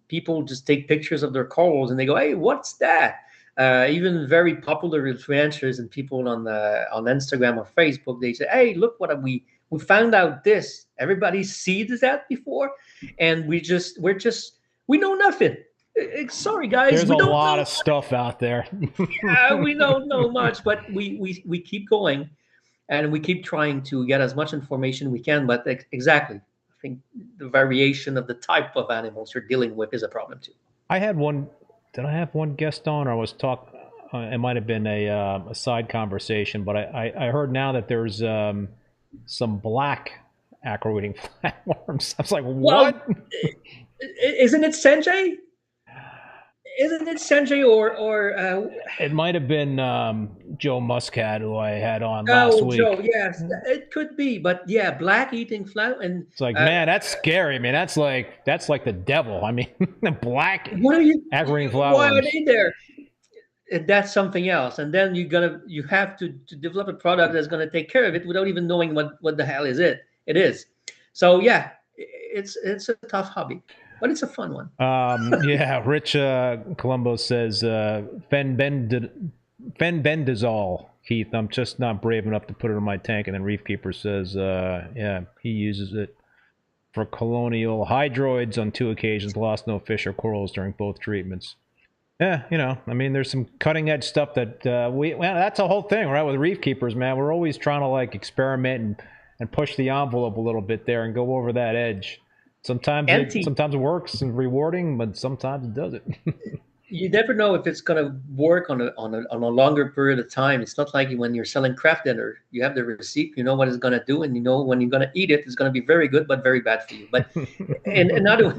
people just take pictures of their corals and they go, "Hey, what's that?" Even very popular influencers and people on Instagram or Facebook, they say, "Hey, look what we found out this." Everybody sees that before, and we know nothing. Sorry, guys. There's a lot of stuff out there. Yeah, we don't know much, but we keep going, and we keep trying to get as much information we can. But exactly, I think the variation of the type of animals you're dealing with is a problem too. I had one. Did I have one guest on, or I was talk? It might have been a side conversation, but I heard now that there's some black aqua-eating flatworms. I was like, what? Well, isn't it Sanjay? Isn't it Sanjay or it might have been Joe Muscat, who I had on last week. Joe, yes, it could be, but yeah, black eating flat, and it's like, man, that's scary. I mean, that's like the devil. I mean, black aqua-eating flatworms. Why are they there? That's something else, and then you have to develop a product that's gonna take care of it without even knowing what the hell it is. So yeah, it's a tough hobby. But it's a fun one. Yeah, Rich Colombo says, fenbendazole, Keith. I'm just not brave enough to put it in my tank. And then Reefkeeper says, yeah, he uses it for colonial hydroids on 2 occasions, lost no fish or corals during both treatments. Yeah, I mean, there's some cutting edge stuff that that's a whole thing, right? With reef keepers, man, we're always trying to experiment and push the envelope a little bit there and go over that edge. Sometimes it works and rewarding, but sometimes it doesn't. You never know if it's going to work on a longer period of time. It's not like when you're selling craft dinner. You have the receipt, you know what it's going to do, and you know when you're going to eat it, it's going to be very good but very bad for you. But in another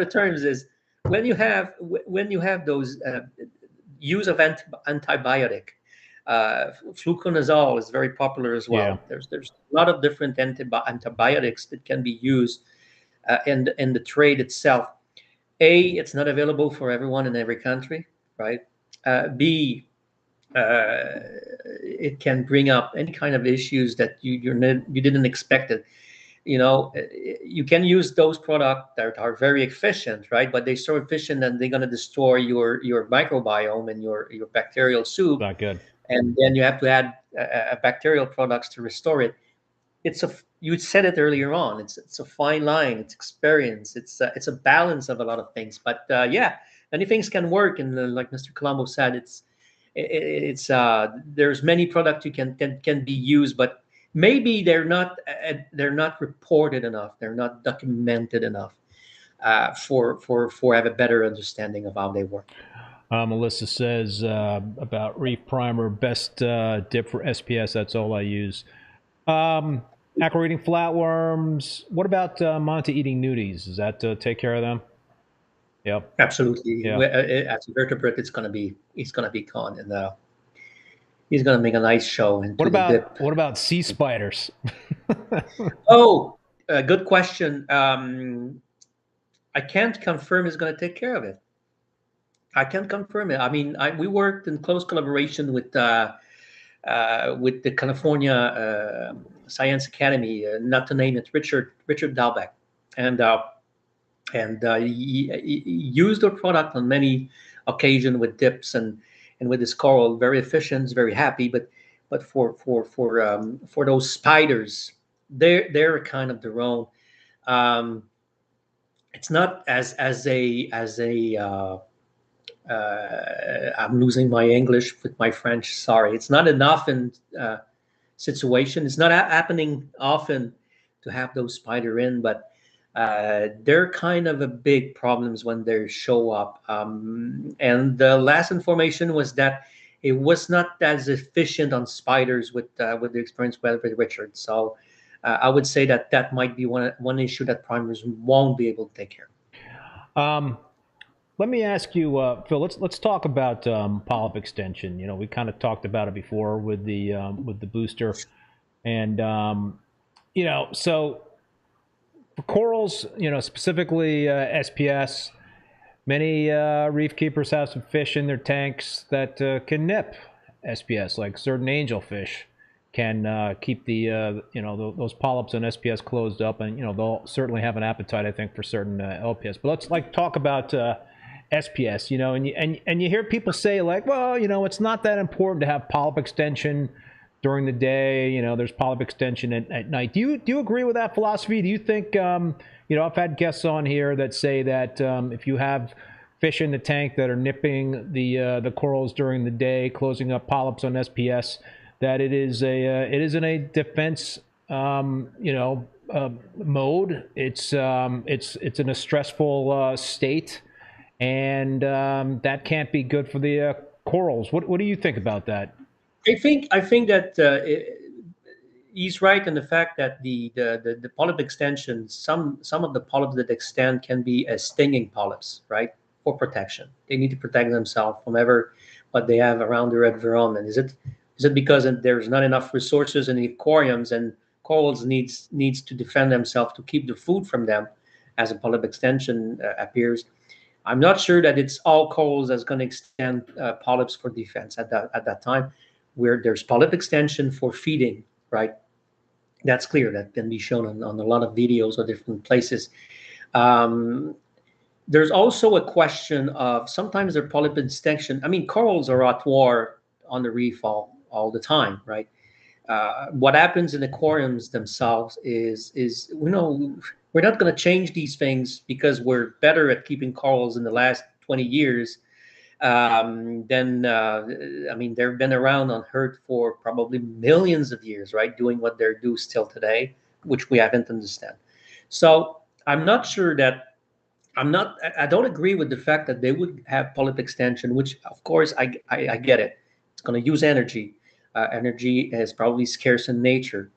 terms is when you have those use of antibiotic. Fluconazole is very popular as well. Yeah. There's a lot of different antibiotics that can be used in the trade itself. A, it's not available for everyone in every country, right? B, it can bring up any kind of issues that you didn't expect it. You can use those products that are very efficient, right? But they're so efficient that they're going to destroy your microbiome and your bacterial soup. Not good. And then you have to add bacterial products to restore it. You said it earlier on. It's a fine line. It's experience. It's a balance of a lot of things. But yeah, many things can work. And like Mr. Colombo said, there's many products you can be used, but maybe they're not reported enough. They're not documented enough for have a better understanding of how they work. Melissa says about Reef Primer, best dip for SPS. That's all I use. Aqua-eating flatworms. What about Monte-eating nudies? Does that take care of them? Yep. Absolutely. Yeah. As a vertebrate, he's gonna be gone, and he's gonna make a nice show. What about sea spiders? Oh, good question. I can't confirm he's gonna take care of it. I can't confirm it. I mean, we worked in close collaboration with the California Science Academy, not to name it, Richard Dalbeck, and he used the product on many occasions with dips and with this coral. Very efficient, very happy. But for those spiders, they're kind of their own. it's not I'm losing my English with my French. Sorry, it's not enough in situation. It's not happening often to have those spider in, but they're kind of a big problems when they show up. And the last information was that it was not as efficient on spiders with the experience with Richard. So I would say that that might be one issue that primers won't be able to take care of. Let me ask you, Phil. Let's talk about polyp extension. You know, we kind of talked about it before with the booster, and you know, so for corals, you know, specifically SPS, many reef keepers have some fish in their tanks that can nip SPS, like certain angelfish can keep the you know those polyps on SPS closed up, and you know they'll certainly have an appetite, I think, for certain LPS. But let's like talk about SPS, you know, and you hear people say like, well, you know, it's not that important to have polyp extension during the day. You know, there's polyp extension at night. Do you agree with that philosophy? Do you think, you know, I've had guests on here that say that if you have fish in the tank that are nipping the corals during the day, closing up polyps on SPS, that it is in a defense, you know, mode. It's in a stressful state, and that can't be good for the corals. What do you think about that? I think that he's right in the fact that the polyp extension, some of the polyps that extend can be stinging polyps, right? For protection, they need to protect themselves from ever what they have around their environment. Is it because there's not enough resources in the aquariums and corals needs to defend themselves to keep the food from them, as a polyp extension appears? I'm not sure that it's all corals that's going to extend polyps for defense at that time. Where there's polyp extension for feeding, right? That's clear. That can be shown on a lot of videos or different places. There's also a question of sometimes their polyp extension. I mean, corals are at war on the reef all the time, right? What happens in aquariums themselves is you know, we're not going to change these things because we're better at keeping corals in the last 20 years. Then I mean, they've been around on Earth for probably millions of years, right? Doing what they do still today, which we haven't understand. So I'm not sure that I don't agree with the fact that they would have polyp extension, which of course I get it. It's going to use energy. Energy is probably scarce in nature.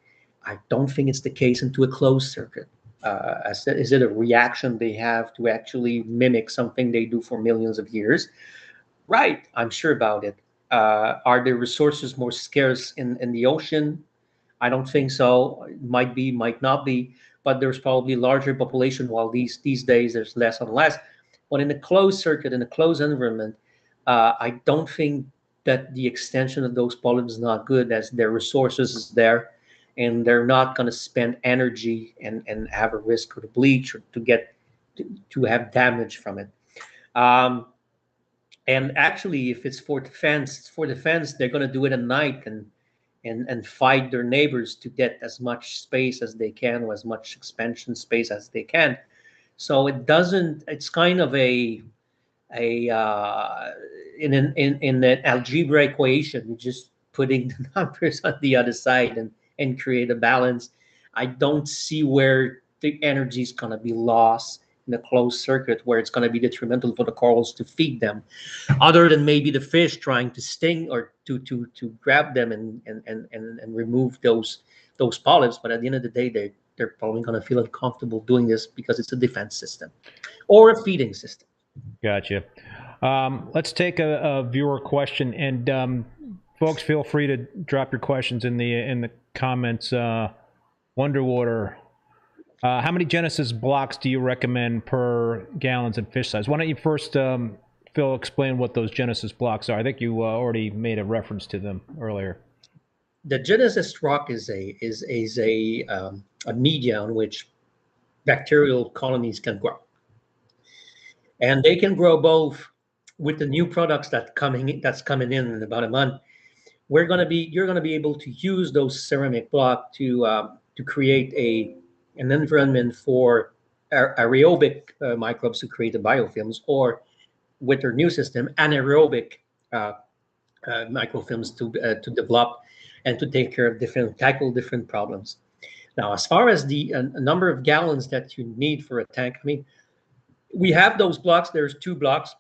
I don't think it's the case into a closed circuit. Is it a reaction they have to actually mimic something they do for millions of years? Right, I'm sure about it. Are the resources more scarce in the ocean? I don't think so. It might be, might not be, but there's probably larger population, while these days there's less and less. But in a closed circuit, in a closed environment, I don't think that the extension of those polyps is not good, as their resources is there, and they're not going to spend energy and have a risk of bleach or to have damage from it. And actually, if it's for defense, they're going to do it at night and fight their neighbors to get as much space as they can, or as much expansion space as they can. So it doesn't. It's kind of in an algebra equation, you're just putting the numbers on the other side and create a balance. I don't see where the energy is going to be lost in a closed circuit where it's going to be detrimental for the corals to feed them, other than maybe the fish trying to sting or to grab them and remove those polyps. But at the end of the day, they're probably going to feel uncomfortable doing this because it's a defense system or a feeding system. Gotcha. Let's take a viewer question, and folks, feel free to drop your questions in the comments. Wonderwater, how many Genesis blocks do you recommend per gallons and fish size? Why don't you first, Phil, explain what those Genesis blocks are? I think you already made a reference to them earlier. The Genesis rock is a media on which bacterial colonies can grow, and they can grow both with the new products that's coming in about a month. You're going to be able to use those ceramic block to create an environment for aerobic microbes to create the biofilms, or with their new system, anaerobic microfilms to develop and to take care of tackle different problems. Now, as far as the number of gallons that you need for a tank, I mean, we have those blocks. There's 2 blocks.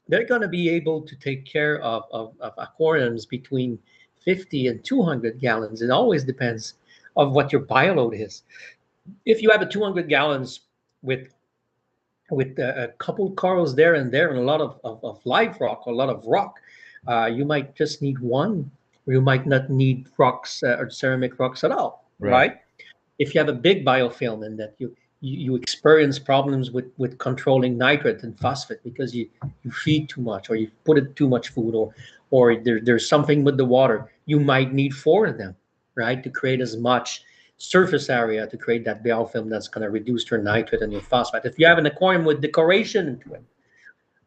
They're going to be able to take care of aquariums between 50 and 200 gallons. It always depends on what your bioload is. If you have a 200 gallons with a couple corals there and there and a lot of live rock, a lot of rock, you might just need one, or you might not need rocks or ceramic rocks at all, right? If you have a big biofilm and that you experience problems with controlling nitrate and phosphate because you feed too much, or you put in too much food, or there's something with the water, you might need 4 of them, right, to create as much surface area to create that biofilm that's going to reduce your nitrate and your phosphate. If you have an aquarium with decoration into it,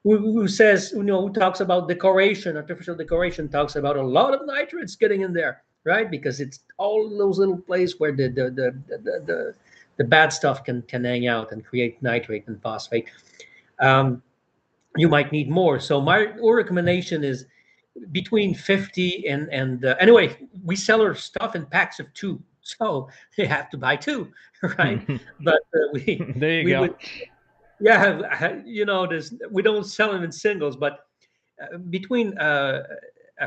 who says, who talks about decoration, artificial decoration, talks about a lot of nitrates getting in there, right? Because it's all those little places where the bad stuff can hang out and create nitrate and phosphate. You might need more. So my recommendation is between 50 and anyway, we sell our stuff in packs of 2, so they have to buy 2, right? But there you go. We don't sell them in singles, but between a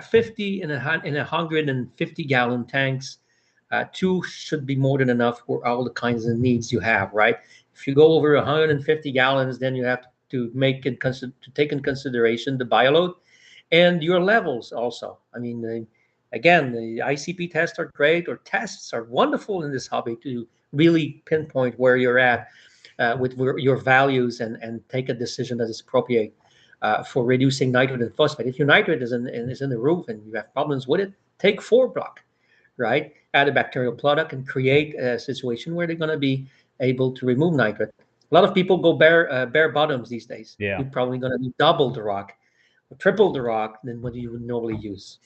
50 and 150 gallon tanks, 2 should be more than enough for all the kinds of needs you have, right? If you go over 150 gallons, then you have to take in consideration the bioload and your levels also. I mean, again, the ICP tests are great, or tests are wonderful in this hobby to really pinpoint where you're at with your values and take a decision that is appropriate for reducing nitrate and phosphate. If your nitrate is in the roof and you have problems with it, take 4 block, right? Add a bacterial product and create a situation where they're going to be able to remove nitrate. A lot of people go bare bottoms these days. Yeah. You're probably going to need double the rock, or triple the rock than what you would normally use.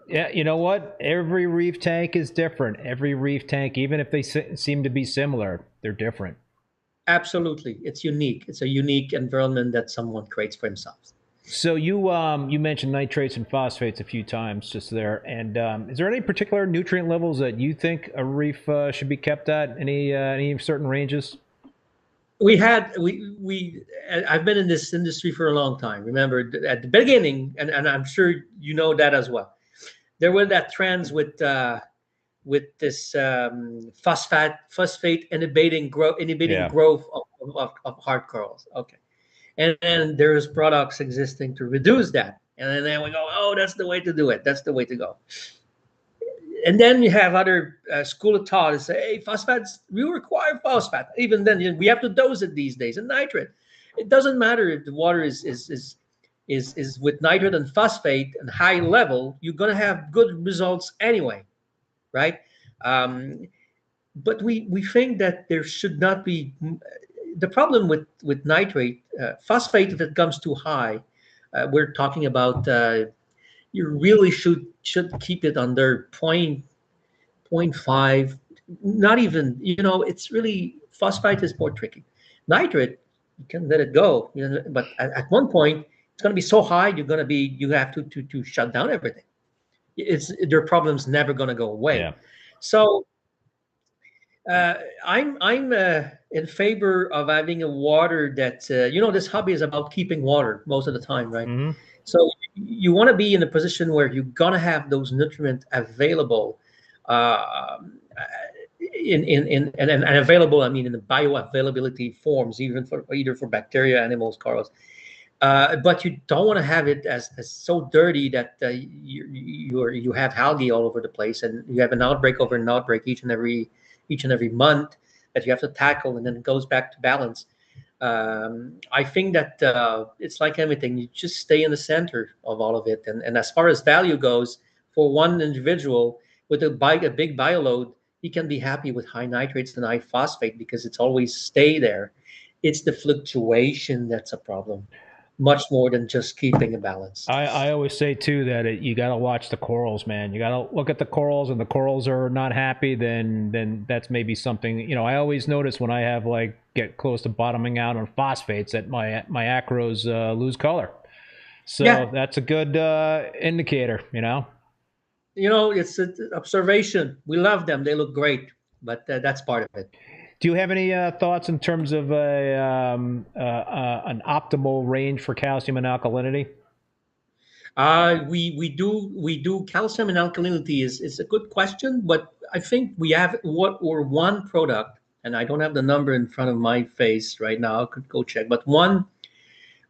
Yeah, you know what? Every reef tank is different. Every reef tank, even if they seem to be similar, they're different. Absolutely. It's unique. It's a unique environment that someone creates for themselves. So you mentioned nitrates and phosphates a few times just there. And is there any particular nutrient levels that you think a reef should be kept at? Any certain ranges? I've been in this industry for a long time. Remember at the beginning, and I'm sure you know that as well, there were that trends with this phosphate inhibiting growth of hard corals. Okay. And there's products existing to reduce that. And then we go, oh, that's the way to do it. That's the way to go. And then you have other school of thought that say, hey, phosphates, we require phosphate. Even then, we have to dose it these days. And nitrate, it doesn't matter if the water is with nitrate and phosphate and high level, you're going to have good results anyway, right? But we think that there should not be the problem with nitrate, phosphate. If it comes too high, we're talking about you really should keep it under 0.5. Not even, it's really, phosphate is more tricky. Nitrate, you can let it go, but at one point it's going to be so high you have to shut down everything. Their problem's never going to go away. Yeah. So I'm in favor of having a water that this hobby is about keeping water most of the time, right? Mm-hmm. So you want to be in a position where you're gonna have those nutrients available, and available. I mean, in the bioavailability forms, either for bacteria, animals, corals. But you don't want to have it as so dirty that you have algae all over the place, and you have an outbreak over an outbreak each and every month that you have to tackle, and then it goes back to balance. I think that it's like everything. You just stay in the center of all of it. And as far as value goes, for one individual with a big bioload, he can be happy with high nitrates and high phosphate because it's always stay there. It's the fluctuation that's a problem. much more than just keeping a balance. I always say too that you got to watch the corals, man. You got to look at the corals, and the corals are not happy. Then that's maybe something. You know, I always notice when I have like get close to bottoming out on phosphates that my acros lose color. So Yeah. that's a good indicator. You know. You know, it's an observation. We love them; they look great, but that's part of it. Do you have any thoughts in terms of an optimal range for calcium and alkalinity? We do calcium and alkalinity is a good question, but I think we have one product, and I don't have the number in front of my face right now. I could go check, but one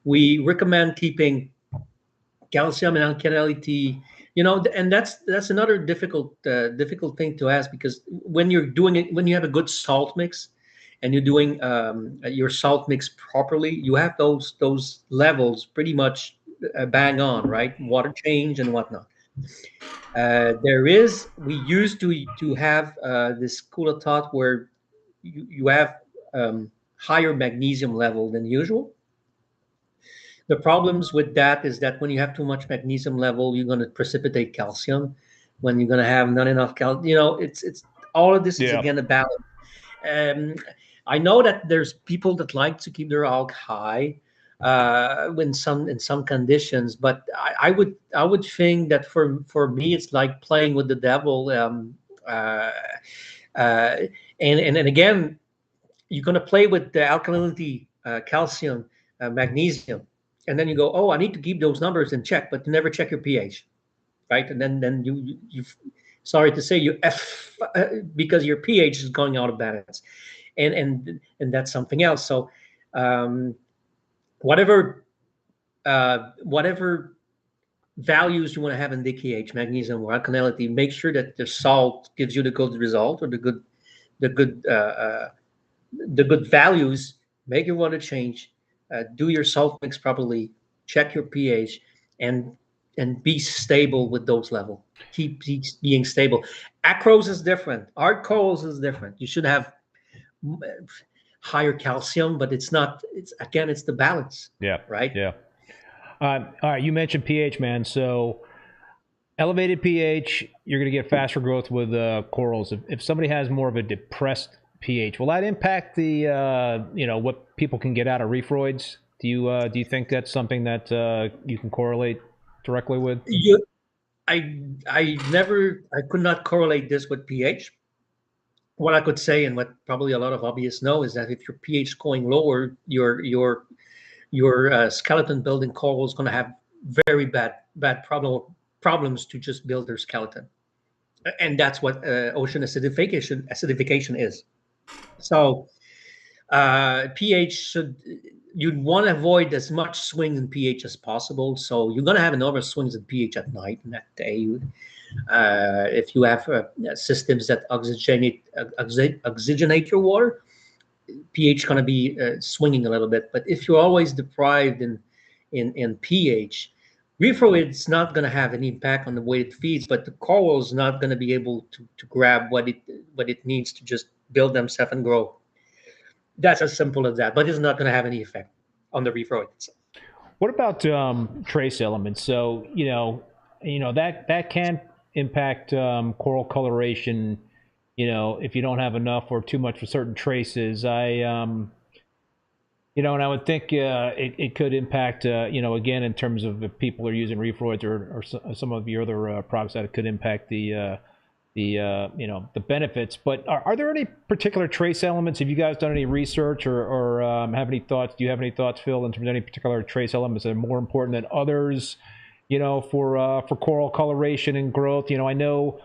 we recommend keeping calcium and alkalinity. You know, and that's another difficult thing to ask, because when you're doing it, when you have a good salt mix and you're doing your salt mix properly, you have those levels pretty much bang on, right? Water change and whatnot. We used to have this school of thought where you have higher magnesium level than usual. The problems with that is that when you have too much magnesium level, you're going to precipitate calcium. When you're going to have not enough calcium, you know, it's all of this is again a balance. I know that there's people that like to keep their alg high in some conditions, but I would think that for me it's like playing with the devil. And again, you're going to play with the alkalinity, calcium, magnesium, and then you go, oh, I need to keep those numbers in check, but you never check your pH, right? And then you sorry to say, you F because your pH is going out of balance, and that's something else. So whatever values you want to have in DKH, magnesium or alkalinity, make sure that the salt gives you the good result, or the good values. Make your water change. Do your salt mix properly, check your pH, and be stable with those levels. Keep being stable. Acros is different. Hard corals is different. You should have higher calcium, but it's not. It's the balance. Yeah. Right. Yeah. All right. You mentioned pH, man. So elevated pH, you're going to get faster growth with corals. If somebody has more of a depressed pH, will that impact the what people can get out of reefroids? Do you think that's something that you can correlate directly with? I could not correlate this with pH. What I could say, and what probably a lot of hobbyists know, is that if your pH is going lower, your skeleton building coral is going to have very bad problems to just build their skeleton, and that's what ocean acidification is. So pH you'd want to avoid as much swing in pH as possible. So you're going to have enormous swings in pH at night and at day. If you have systems that oxygenate your water, pH is going to be swinging a little bit. But if you're always deprived in pH, reefroid's not going to have any impact on the way it feeds, but the coral is not going to be able to grab what it needs to just build themselves and grow. That's as simple as that, but it's not going to have any effect on the reefroid itself. What about trace elements? So that can impact coral coloration. If you don't have enough or too much for certain traces, and I would think it could impact. Again, in terms of if people are using reefroids or some of your other products, that it could impact the benefits. But are there any particular trace elements? Have you guys done any research or have any thoughts? Do you have any thoughts, Phil, in terms of any particular trace elements that are more important than others, for coral coloration and growth? I know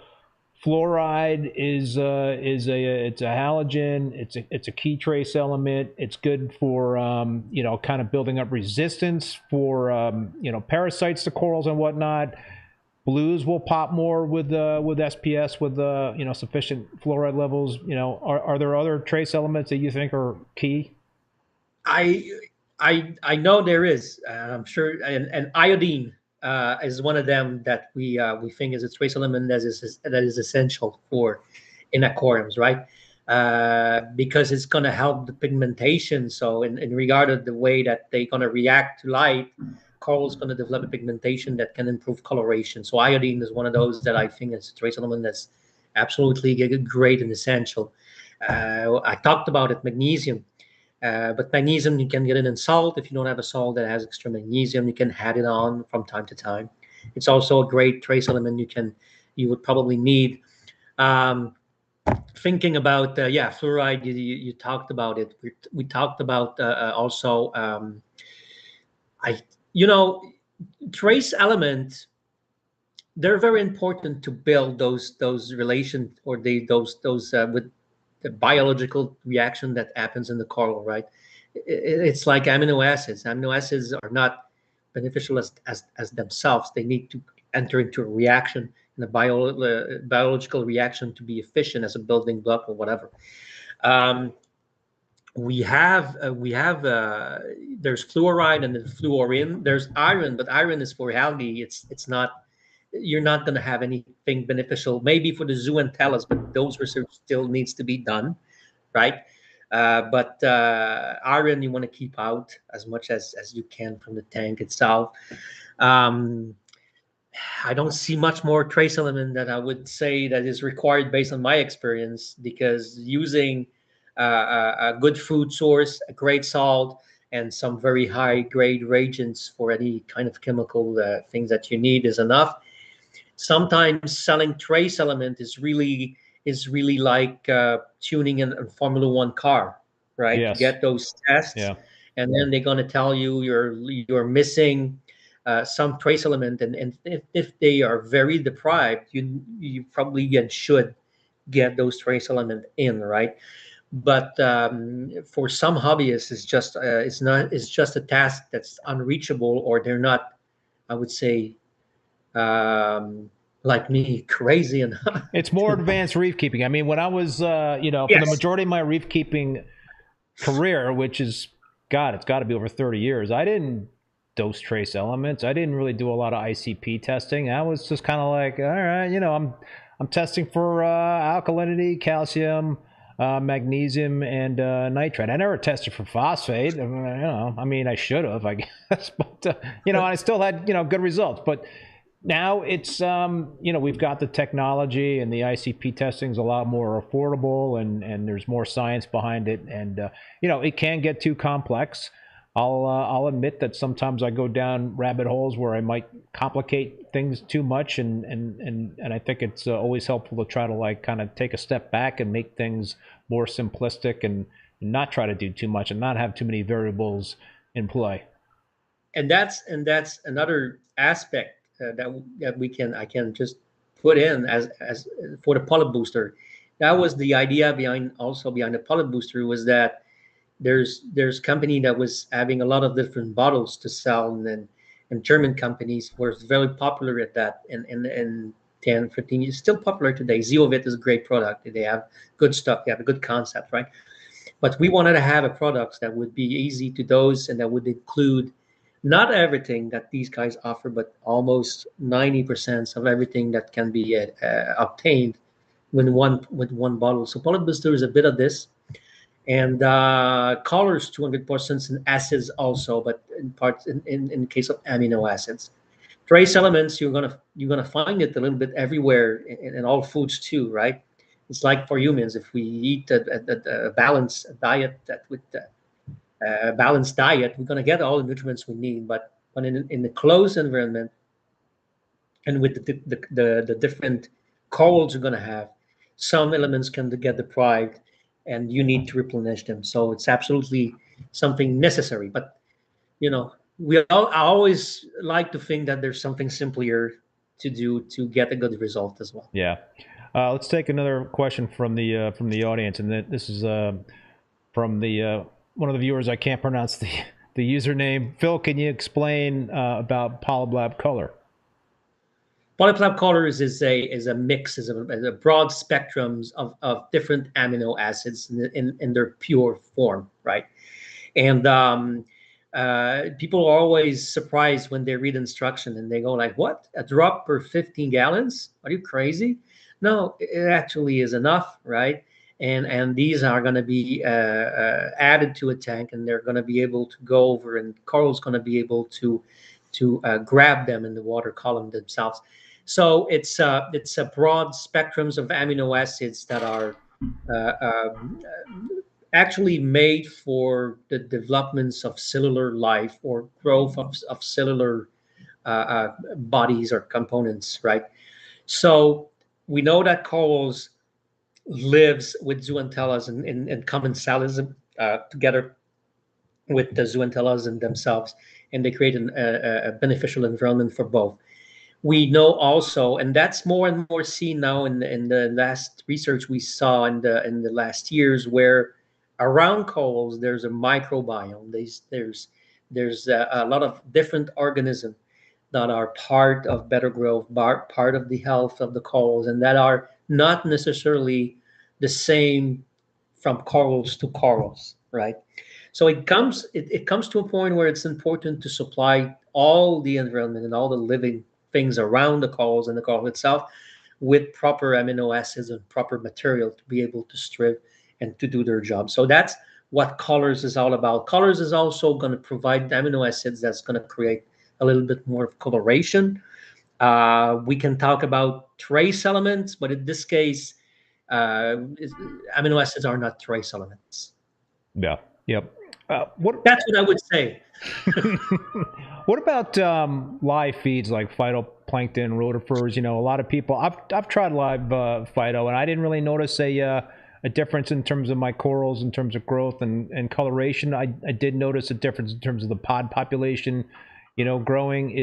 fluoride is it's a halogen. It's a key trace element. It's good for kind of building up resistance for parasites to corals and whatnot. Blues will pop more with SPS with sufficient fluoride levels. Are there other trace elements that you think are key? I know there is. I'm sure, and iodine is one of them that we think is a trace element that is essential in aquariums, right? because it's going to help the pigmentation. So in regard of the way that they're going to react to light, coral is going to develop a pigmentation that can improve coloration. So iodine is one of those that I think is a trace element that's absolutely great and essential. I talked about it, magnesium. But magnesium, you can get it in salt. If you don't have a salt that has extra magnesium, you can add it on from time to time. It's also a great trace element you would probably need. Thinking about fluoride, you talked about it. We talked about also trace elements. They're very important to build those relations or those with the biological reaction that happens in the coral, right? It's like amino acids. Amino acids are not beneficial as themselves. They need to enter into a reaction, in a biological reaction, to be efficient as a building block or whatever. We have there's fluoride and then fluorine. There's iron, but iron is for algae. It's not. You're not going to have anything beneficial, maybe for the zooantellas, but those research still needs to be done, right? But iron you want to keep out as much as you can from the tank itself. I don't see much more trace element that I would say that is required based on my experience, because using a good food source, a great salt, and some very high grade reagents for any kind of chemical things that you need is enough. Sometimes selling trace element is really like tuning in a Formula One car, right? Yes. You get those tests, and then they're going to tell you you're missing some trace element, and if they are very deprived, you probably should get those trace element in, right? But for some hobbyists, it's just a task that's unreachable, or they're not, I would say, like me, crazy enough. It's more advanced reef keeping. I mean, when I was, for the majority of my reef keeping career, which is, God, it's got to be over 30 years, I didn't dose trace elements. I didn't really do a lot of ICP testing. I was just kind of like, all right, I'm testing for alkalinity, calcium, magnesium, and nitrate. I never tested for phosphate. I mean, I should have, I guess, but I still had good results. But now it's we've got the technology, and the ICP testing is a lot more affordable, and there's more science behind it, and it can get too complex. I'll admit that sometimes I go down rabbit holes where I might complicate things too much, and I think it's always helpful to try to kind of take a step back and make things more simplistic, and not try to do too much and not have too many variables in play. And that's another aspect that I can just put in as for the polyp booster. That was the idea behind the polyp booster, was that there's company that was having a lot of different bottles to sell, and German companies were very popular at that, and 10, 15 years, still popular today. Zeovit is a great product. They have good stuff. They have a good concept, right? But we wanted to have a product that would be easy to dose, and that would include not everything that these guys offer, but almost 90% of everything that can be obtained with one bottle. So polyp booster is a bit of this. And colors 200% in acids also, but in parts in case of amino acids. Trace elements, you're gonna find it a little bit everywhere in all foods too, right? It's like for humans, if we eat a balanced diet, balanced diet, we're gonna get all the nutrients we need. But when in the closed environment, and with the different corals you're gonna have, some elements can get deprived, and you need to replenish them. So it's absolutely something necessary. But I always like to think that there's something simpler to do to get a good result as well. Yeah. Let's take another question from the audience, and this is from the one of the viewers. I can't pronounce the username. Phil, can you explain about Polyp Lab color? Polyp Lab colors is a mix, is a broad spectrums of different amino acids in their pure form, right? And people are always surprised when they read instruction and they go like, "What? A drop per 15 gallons? Are you crazy?" No, it actually is enough, right? and these are going to be added to a tank, and they're going to be able to go over, and coral's going to be able to grab them in the water column themselves. So it's a broad spectrums of amino acids that are actually made for the developments of cellular life or growth of cellular bodies or components, right? So we know that corals lives with zooantellas in common cells together with the zooantellas in themselves, and they create a beneficial environment for both. We know also, and that's more and more seen now in the last research we saw in the last years, where around corals there's a microbiome. There's a lot of different organisms that are part of better growth, part of the health of the corals, and that are not necessarily the same from corals to corals, right? So it comes to a point where it's important to supply all the environment and all the living things around the corals and the coral itself with proper amino acids and proper material to be able to strive and to do their job. So that's what colors is all about. Colors is also going to provide amino acids that's going to create a little bit more of coloration. We can talk about trace elements, but in this case, amino acids are not trace elements. Yeah. Yep. That's what I would say. What about live feeds like phytoplankton, rotifers? You know, a lot of people. I've tried live phyto, and I didn't really notice a difference in terms of my corals, in terms of growth and coloration. I did notice a difference in terms of the pod population. You know, growing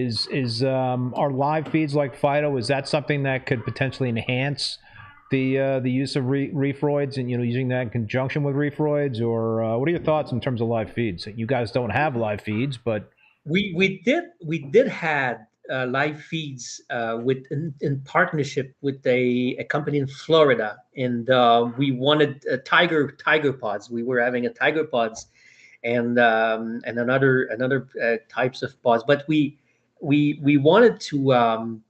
are live feeds like phyto? Is that something that could potentially enhance the use of reefroids, and using that in conjunction with reefroids, or what are your thoughts in terms of live feeds? You guys don't have live feeds, but we did have live feeds in partnership with a company in Florida, and we wanted tiger pods. We were having a tiger pods and another types of pods, but we wanted to.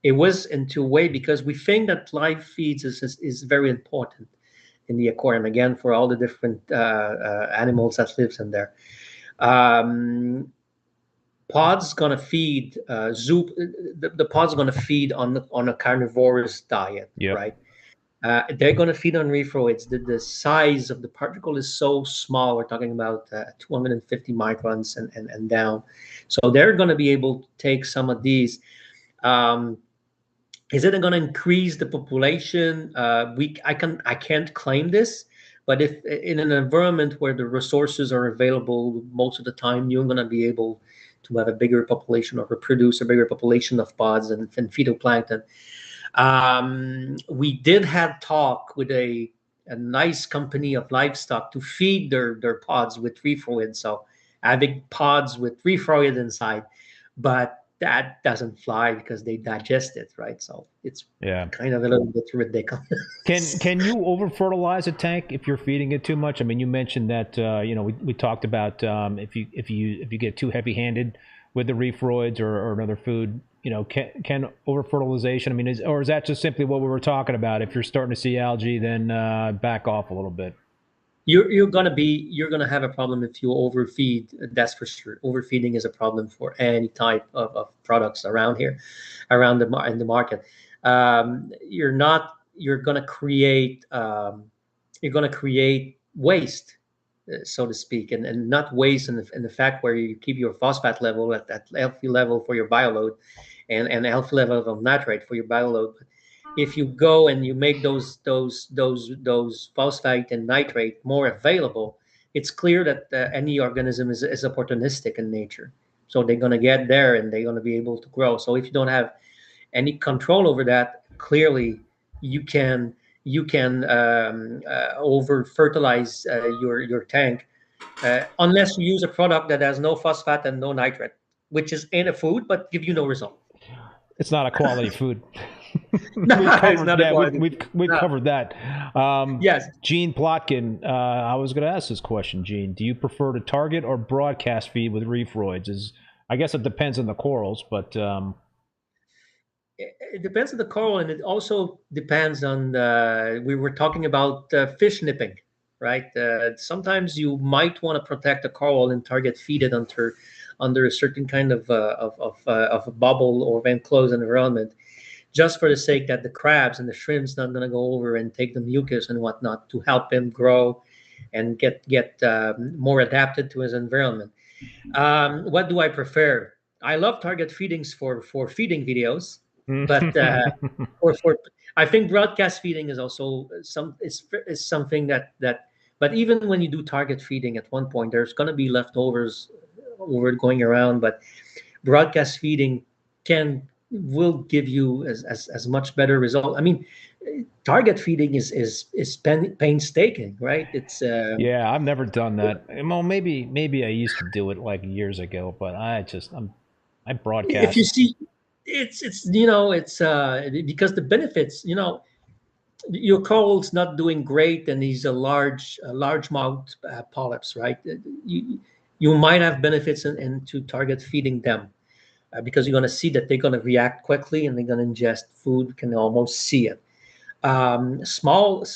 It was in two ways because we think that live feeds is very important in the aquarium, again, for all the different animals that lives in there. Pods gonna feed the pod's gonna feed on a carnivorous diet, yep. Right? They're gonna feed on reefroids. The size of the particle is so small. We're talking about 250 microns and down. So they're gonna be able to take some of these. Is it going to increase the population? I can't claim this, but if in an environment where the resources are available most of the time, you're going to be able to have a bigger population or reproduce a bigger population of pods and phytoplankton. We did have talk with a nice company of livestock to feed their pods with reefroid, so having pods with reefroid inside, but that doesn't fly because they digest it, right? So it's kind of a little bit ridiculous. Can you over fertilize a tank if you're feeding it too much? I mean, you mentioned that we talked about if you get too heavy handed with the reefroids or another food, can over fertilization? I mean, is that just simply what we were talking about? If you're starting to see algae, then back off a little bit. You're gonna have a problem if you overfeed. That's for sure. Overfeeding is a problem for any type of products around here, in the market. You're gonna create waste, so to speak, and not waste in the fact where you keep your phosphate level at that healthy level for your bioload, and a healthy level of nitrate for your bioload. If you go and you make those phosphate and nitrate more available, it's clear that any organism is opportunistic in nature. So they're going to get there and they're going to be able to grow. So if you don't have any control over that, clearly you can over fertilize your tank unless you use a product that has no phosphate and no nitrate, which is in a food but give you no result. It's not a quality food. We've covered that. Yes. Gene Plotkin, I was going to ask this question, Gene. Do you prefer to target or broadcast feed with reefroids? I guess it depends on the corals, but It depends on the coral, and it also depends on we were talking about fish nipping, right? Sometimes you might want to protect the coral and target feed it under a certain kind of a bubble or enclosed environment, just for the sake that the crabs and the shrimps not going to go over and take the mucus and whatnot to help him grow and get more adapted to his environment. What do I prefer? I love target feedings for feeding videos, but for I think broadcast feeding is also is something that. But even when you do target feeding, at one point there's going to be leftovers over going around. But broadcast feeding will give you as much better result. I mean, target feeding is painstaking, right? It's Yeah, I've never done that. Well, maybe I used to do it like years ago, but I if you broadcast. see, it's you know it's because the benefits, your coral's not doing great, and he's a largemouth polyps, right? You might have benefits in to target feeding them, because you're going to see that they're going to react quickly and they're going to ingest food. You can almost see it. Smallmouth,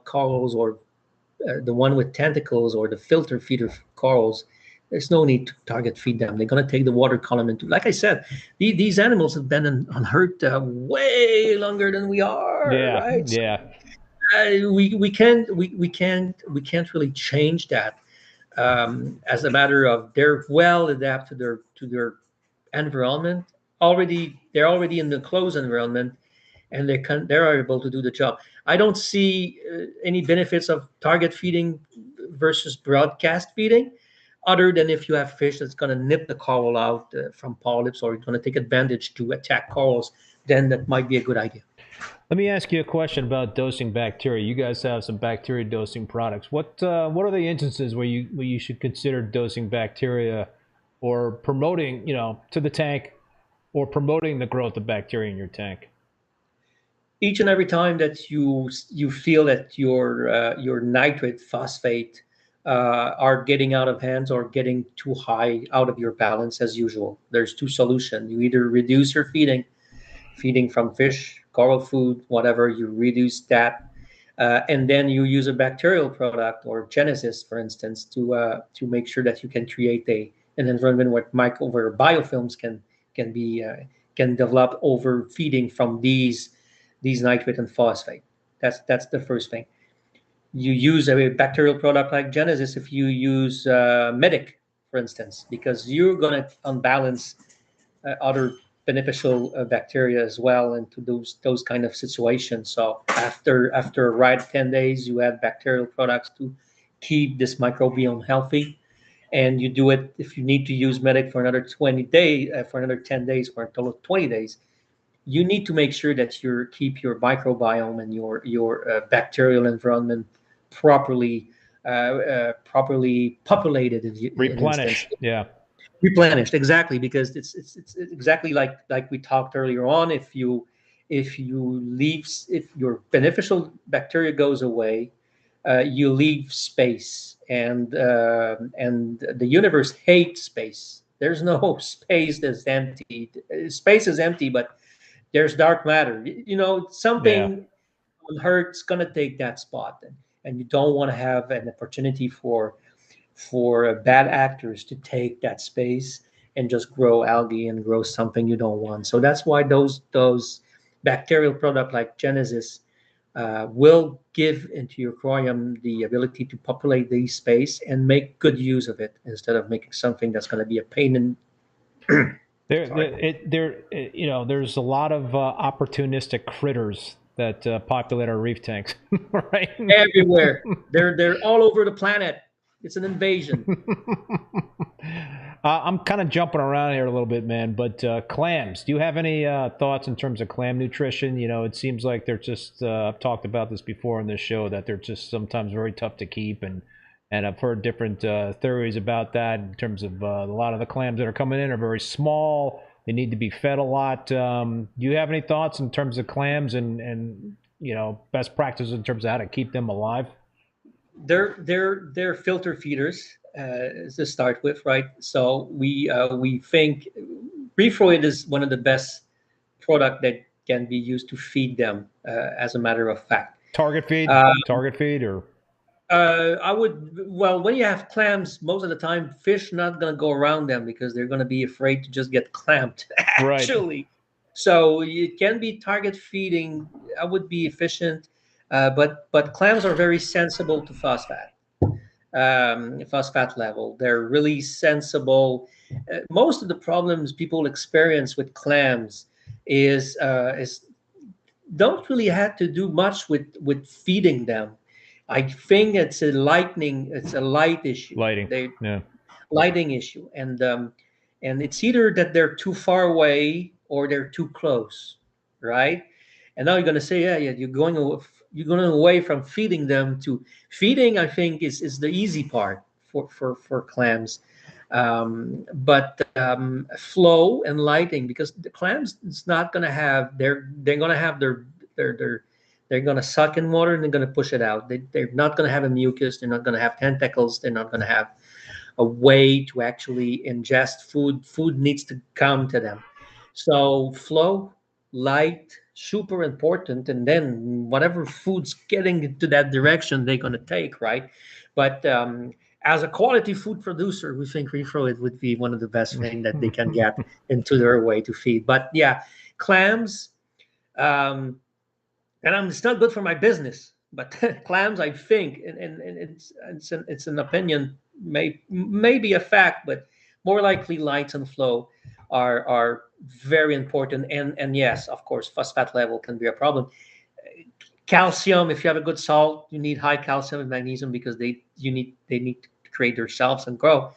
corals, or the one with tentacles, or the filter feeder corals, there's no need to target feed them. They're going to take the water column into. Like I said, these animals have been on Earth way longer than we are, Yeah, right? So, yeah. we can't really change that. As a matter of, they're well adapted to their environment already. They're already in the closed environment, and they're able to do the job. I don't see any benefits of target feeding versus broadcast feeding, other than if you have fish that's going to nip the coral out from polyps, or going to take advantage to attack corals, then that might be a good idea. Let me ask you a question about dosing bacteria. You guys have some bacteria dosing products. What are the instances where you should consider dosing bacteria, or promoting, to the tank, or promoting the growth of bacteria in your tank? Each and every time that you feel that your nitrate, phosphate are getting out of hands or getting too high, out of your balance, as usual, there's two solutions. You either reduce your feeding from fish, coral food, whatever, you reduce that, and then you use a bacterial product or Genesis, for instance, to make sure that you can create an environment where biofilms can develop over feeding from these nitrate and phosphate. That's the first thing. You use a bacterial product like Genesis if you use Medic, for instance, because you're going to unbalance other beneficial bacteria as well into those kind of situations. So after right 10 days, you add bacterial products to keep this microbiome healthy, and you do it if you need to use Medic for another 20 days, for another 10 days, for a total of 20 days. You need to make sure that you keep your microbiome and your bacterial environment properly populated. Replenish. Yeah. Replenished, exactly, because it's exactly like we talked earlier on. If your beneficial bacteria goes away, you leave space, and the universe hates space. There's no space that's empty. Space is empty, but there's dark matter. Yeah. Something on Earth's gonna take that spot, and you don't want to have an opportunity for bad actors to take that space and just grow algae and grow something you don't want. So that's why those bacterial product like Genesis will give into your aquarium the ability to populate the space and make good use of it, instead of making something that's going to be a pain in. There's a lot of opportunistic critters that populate our reef tanks, right? Everywhere. They're all over the planet. It's an invasion. I'm kind of jumping around here a little bit, man, but clams, do you have any thoughts in terms of clam nutrition? It seems like they're just, I've talked about this before on this show, that they're just sometimes very tough to keep, and I've heard different theories about that in terms of a lot of the clams that are coming in are very small. They need to be fed a lot. Do you have any thoughts in terms of clams and best practices in terms of how to keep them alive? They're filter feeders to start with, right? So we think Reefroid is one of the best product that can be used to feed them, as a matter of fact. Target feed? Target feed or? I would, well, when you have clams, most of the time, fish not going to go around them because they're going to be afraid to just get clamped, actually. Right. So it can be target feeding. I would be efficient, but clams are very sensible to phosphate level. They're really sensible. Most of the problems people experience with clams is don't really have to do much with feeding them. I think it's a light issue. Lighting issue, and it's either that they're too far away or they're too close, right? And now you're going to say, yeah, you're going away from feeding them to feeding. I think is the easy part for clams, but flow and lighting, because the clams, it's not going to have they're going to have they're going to suck in water and they're going to push it out. They're not going to have a mucus. They're not going to have tentacles. They're not going to have a way to actually ingest food. Food needs to come to them. So flow, light, super important. And then whatever food's getting into that direction, they're going to take, right? But as a quality food producer, we think reflow would be one of the best things that they can get into their way to feed. But yeah, clams, and it's not good for my business, but clams, I think, and it's an opinion, maybe a fact, but more likely lights and flow are very important. And yes, of course, phosphate level can be a problem. Calcium, if you have a good salt, you need high calcium and magnesium because they need to create themselves and grow.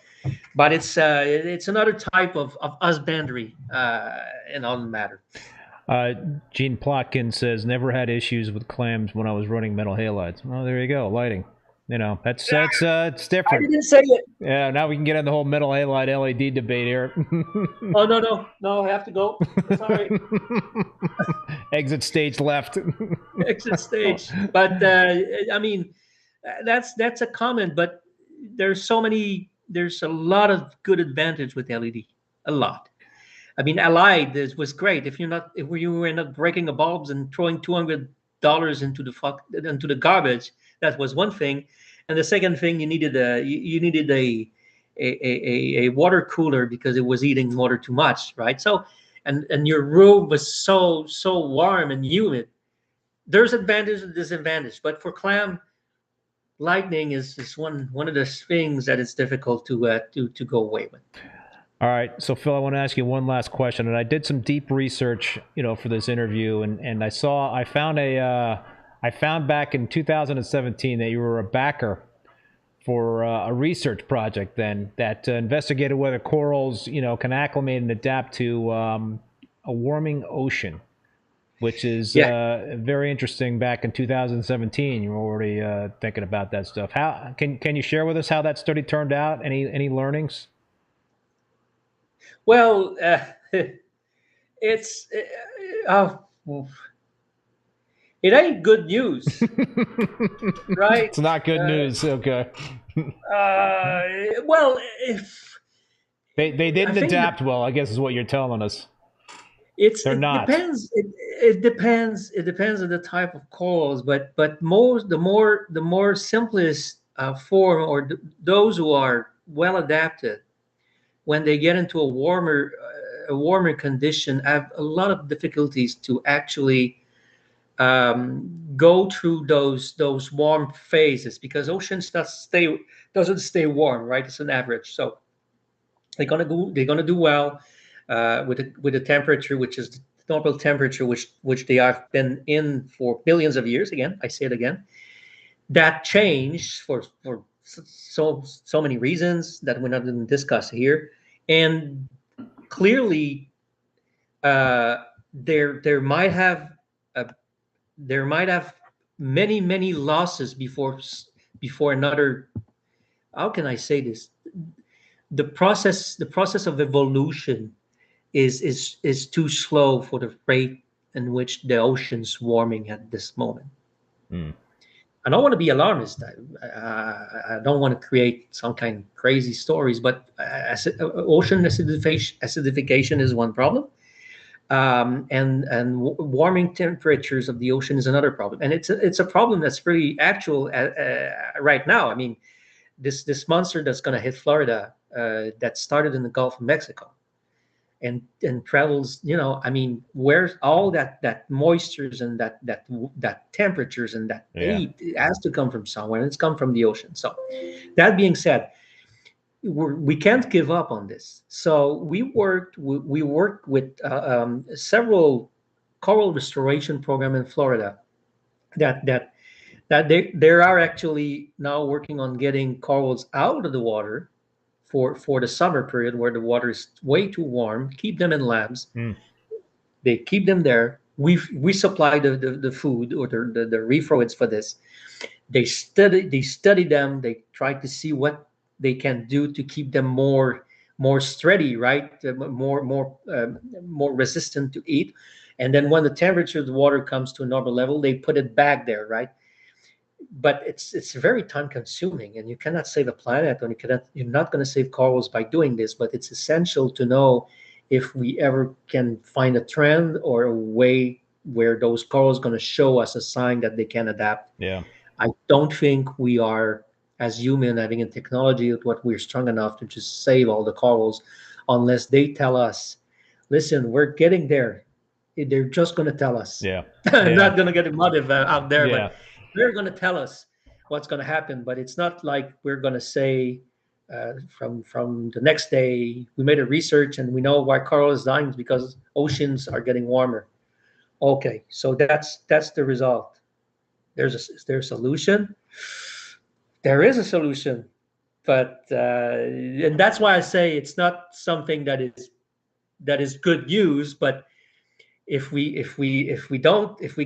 But it's another type of husbandry and on the matter. Gene Plotkin says, never had issues with clams when I was running metal halides. Well, there you go, lighting. You know, it's different. I didn't say it. Yeah, now we can get in the whole metal halide LED debate here. Oh, no, I have to go. Sorry. Exit stage left. Exit stage. But I mean, that's a comment. But there's a lot of good advantage with LED. A lot. I mean, Allied was great. If you were not breaking the bulbs and throwing $200 into the garbage, that was one thing. And the second thing, you needed a water cooler because it was eating water too much, right? So, and your room was so warm and humid. There's advantage and disadvantage, but for clam, lightning is one of the things that is difficult to go away with. All right, so Phil, I want to ask you one last question, and I did some deep research, for this interview, and I found back in 2017 that you were a backer for a research project then that investigated whether corals, can acclimate and adapt to a warming ocean, which is very interesting. Back in 2017, you were already thinking about that stuff. How can you share with us how that study turned out? Any learnings? Well, it ain't good news, right? It's not good news. Okay. Well, if they didn't adapt well, I guess is what you're telling us. They're not. It depends on the type of corals, but the more simplest form, or those who are well adapted, when they get into a warmer condition, have a lot of difficulties to actually go through those warm phases, because oceans doesn't stay warm, right? It's an average. So they're gonna do well with the temperature, which is the normal temperature, which they have been in for billions of years. Again, I say it again. That changed for so many reasons that we're not going to discuss here, and clearly there might have many losses before another. How can I say this? The process of evolution is too slow for the rate in which the ocean's warming at this moment. I don't want to be alarmist. I don't want to create some kind of crazy stories, but ocean acidification is one problem. Warming temperatures of the ocean is another problem, and it's a problem that's very actual right now. I mean, this monster that's going to hit Florida, that started in the Gulf of Mexico, and travels. I mean, where's all that moistures and that temperatures and that heat, it has to come from somewhere, and it's come from the ocean. So, that being said, we can't give up on this. So we worked with several coral restoration program in Florida that they are actually now working on getting corals out of the water for the summer period where the water is way too warm. Keep them in labs. They keep them there. We supply the food or the reefroids for this. They study them. They try to see what they can do to keep them more steady, right? More resistant to heat. And then when the temperature of the water comes to a normal level, they put it back there, right? But it's very time consuming, and you cannot save a planet, and you're not going to save corals by doing this. But it's essential to know if we ever can find a trend or a way where those corals going to show us a sign that they can adapt. Yeah. I don't think we are, as human, having a technology with what we're strong enough to just save all the corals, unless they tell us, listen, we're getting there. They're just going to tell us. Yeah. I'm not going to get a motive out there, Yeah. but they're going to tell us what's going to happen. But it's not like we're going to say from the next day, we made a research and we know why coral is dying is because oceans are getting warmer. Okay, so that's the result. Is there a solution? There is a solution, but and that's why I say it's not something that is good news. But if we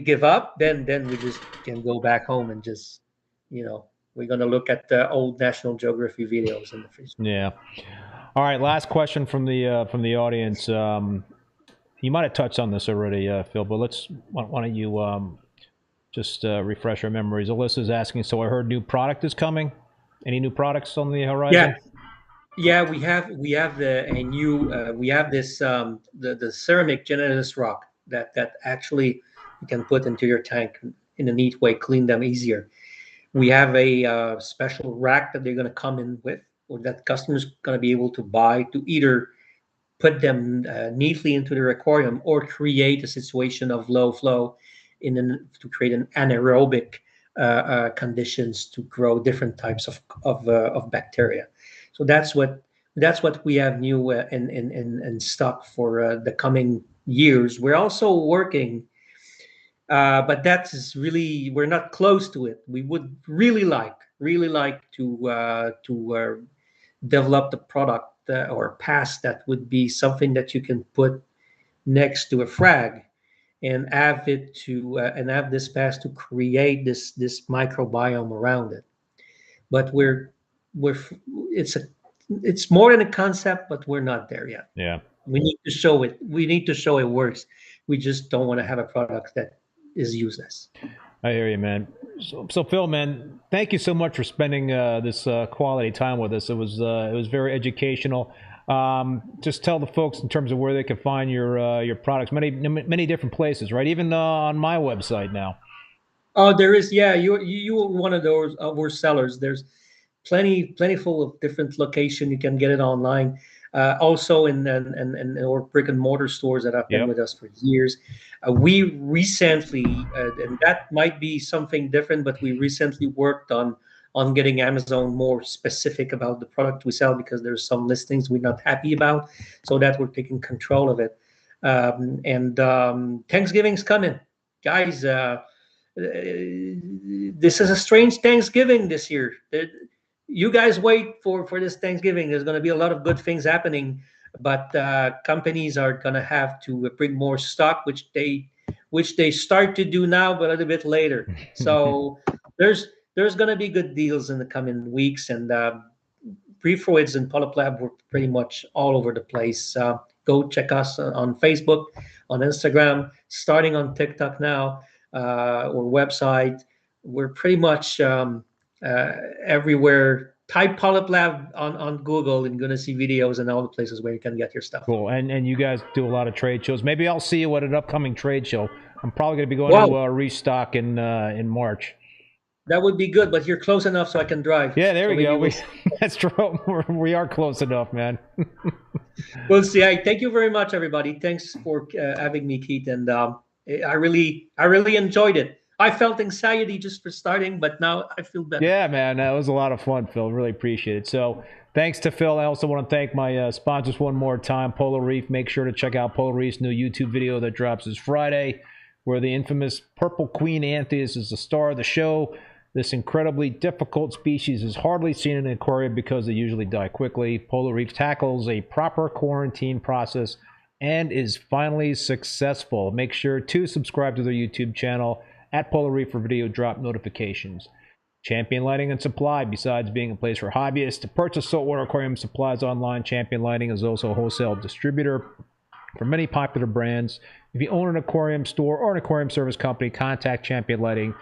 give up, then we just can go back home and just we're gonna look at the old National Geography videos in the freezer. Yeah. All right. Last question from the audience. You might have touched on this already, Phil, but why don't you just refresh our memories? Alyssa's asking. So I heard new product is coming. Any new products on the horizon? Yeah, we have this the ceramic Genesis rock that actually you can put into your tank in a neat way, clean them easier. We have a special rack that they're going to come in with, or that customers going to be able to buy to either put them neatly into their aquarium or create a situation of low flow to create an anaerobic conditions to grow different types of bacteria. So that's what we have new in stock for the coming years. We're also working, but that is really, we're not close to it. We would really like to develop the product or pass that would be something that you can put next to a frag and have this pass to create this microbiome around it. But it's more than a concept, but we're not there yet. Yeah. We need to show it. We need to show it works. We just don't want to have a product that is useless. I hear you, man. So Phil, man, thank you so much for spending this quality time with us. It was very educational. Just tell the folks in terms of where they can find your products. Many different places, right? Even on my website now. Oh, there is. Yeah, you are one of those our sellers. There's plentiful of different locations. You can get it online. Also in our brick and mortar stores that have been with us for years. We recently, and that might be something different, but we recently worked on getting Amazon more specific about the product we sell, because there's some listings we're not happy about, so that we're taking control of it. Thanksgiving's coming, guys. This is a strange Thanksgiving this year. You guys wait for this Thanksgiving. There's going to be a lot of good things happening, but companies are going to have to bring more stock, which they start to do now, but a little bit later. So there's going to be good deals in the coming weeks, and Reefroids and Polyp Lab were pretty much all over the place. Go check us on Facebook, on Instagram, starting on TikTok now, or website. We're pretty much everywhere type Polyp Lab on Google, and you're gonna see videos and all the places where you can get your stuff. Cool. And you guys do a lot of trade shows. Maybe I'll see you at an upcoming trade show. I'm probably going to be going to Restock in March. That would be good, but you're close enough so I can drive. Yeah, there so we go. That's true. We are close enough, man. We'll see. Thank you very much, everybody. Thanks for having me, Keith. And I really enjoyed it. I felt anxiety just for starting, but now I feel better. Yeah, man. That was a lot of fun, Phil. Really appreciate it. So thanks to Phil. I also want to thank my sponsors one more time, Polo Reef. Make sure to check out Polo Reef's new YouTube video that drops this Friday, where the infamous purple queen anthias is the star of the show. This incredibly difficult species is hardly seen in an aquarium because they usually die quickly. Polo Reef tackles a proper quarantine process and is finally successful. Make sure to subscribe to their YouTube channel at Polo Reef for video drop notifications. Champion Lighting and Supply, besides being a place for hobbyists to purchase saltwater aquarium supplies online, Champion Lighting is also a wholesale distributor for many popular brands. If you own an aquarium store or an aquarium service company, contact Champion Lighting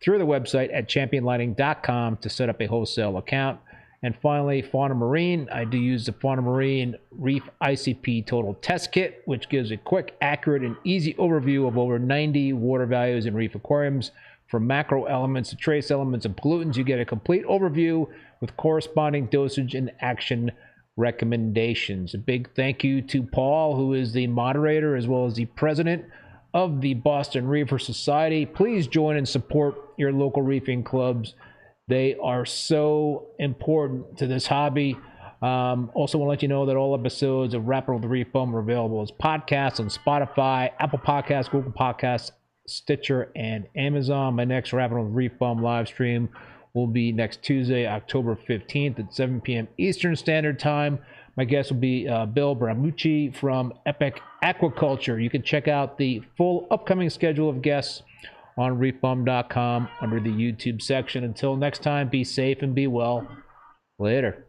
through the website at championlighting.com to set up a wholesale account. And finally, Fauna Marin. I do use the Fauna Marin Reef IceCap Total Test Kit, which gives a quick, accurate, and easy overview of over 90 water values in reef aquariums. From macro elements to trace elements and pollutants, you get a complete overview with corresponding dosage and action recommendations. A big thank you to Paul, who is the moderator as well as the president of the Boston Reefer Society. Please join and support your local reefing clubs. They are so important to this hobby. Also want to let you know that all episodes of Rappin With ReefBum are available as podcasts on Spotify, Apple Podcasts, Google Podcasts, Stitcher, and Amazon. My next Rappin With ReefBum live stream will be next Tuesday, October 15th at 7 p.m. Eastern Standard Time. My guest will be Bill Bramucci from Epic Aquaculture. You can check out the full upcoming schedule of guests on reefbum.com under the YouTube section. Until next time, be safe and be well. Later.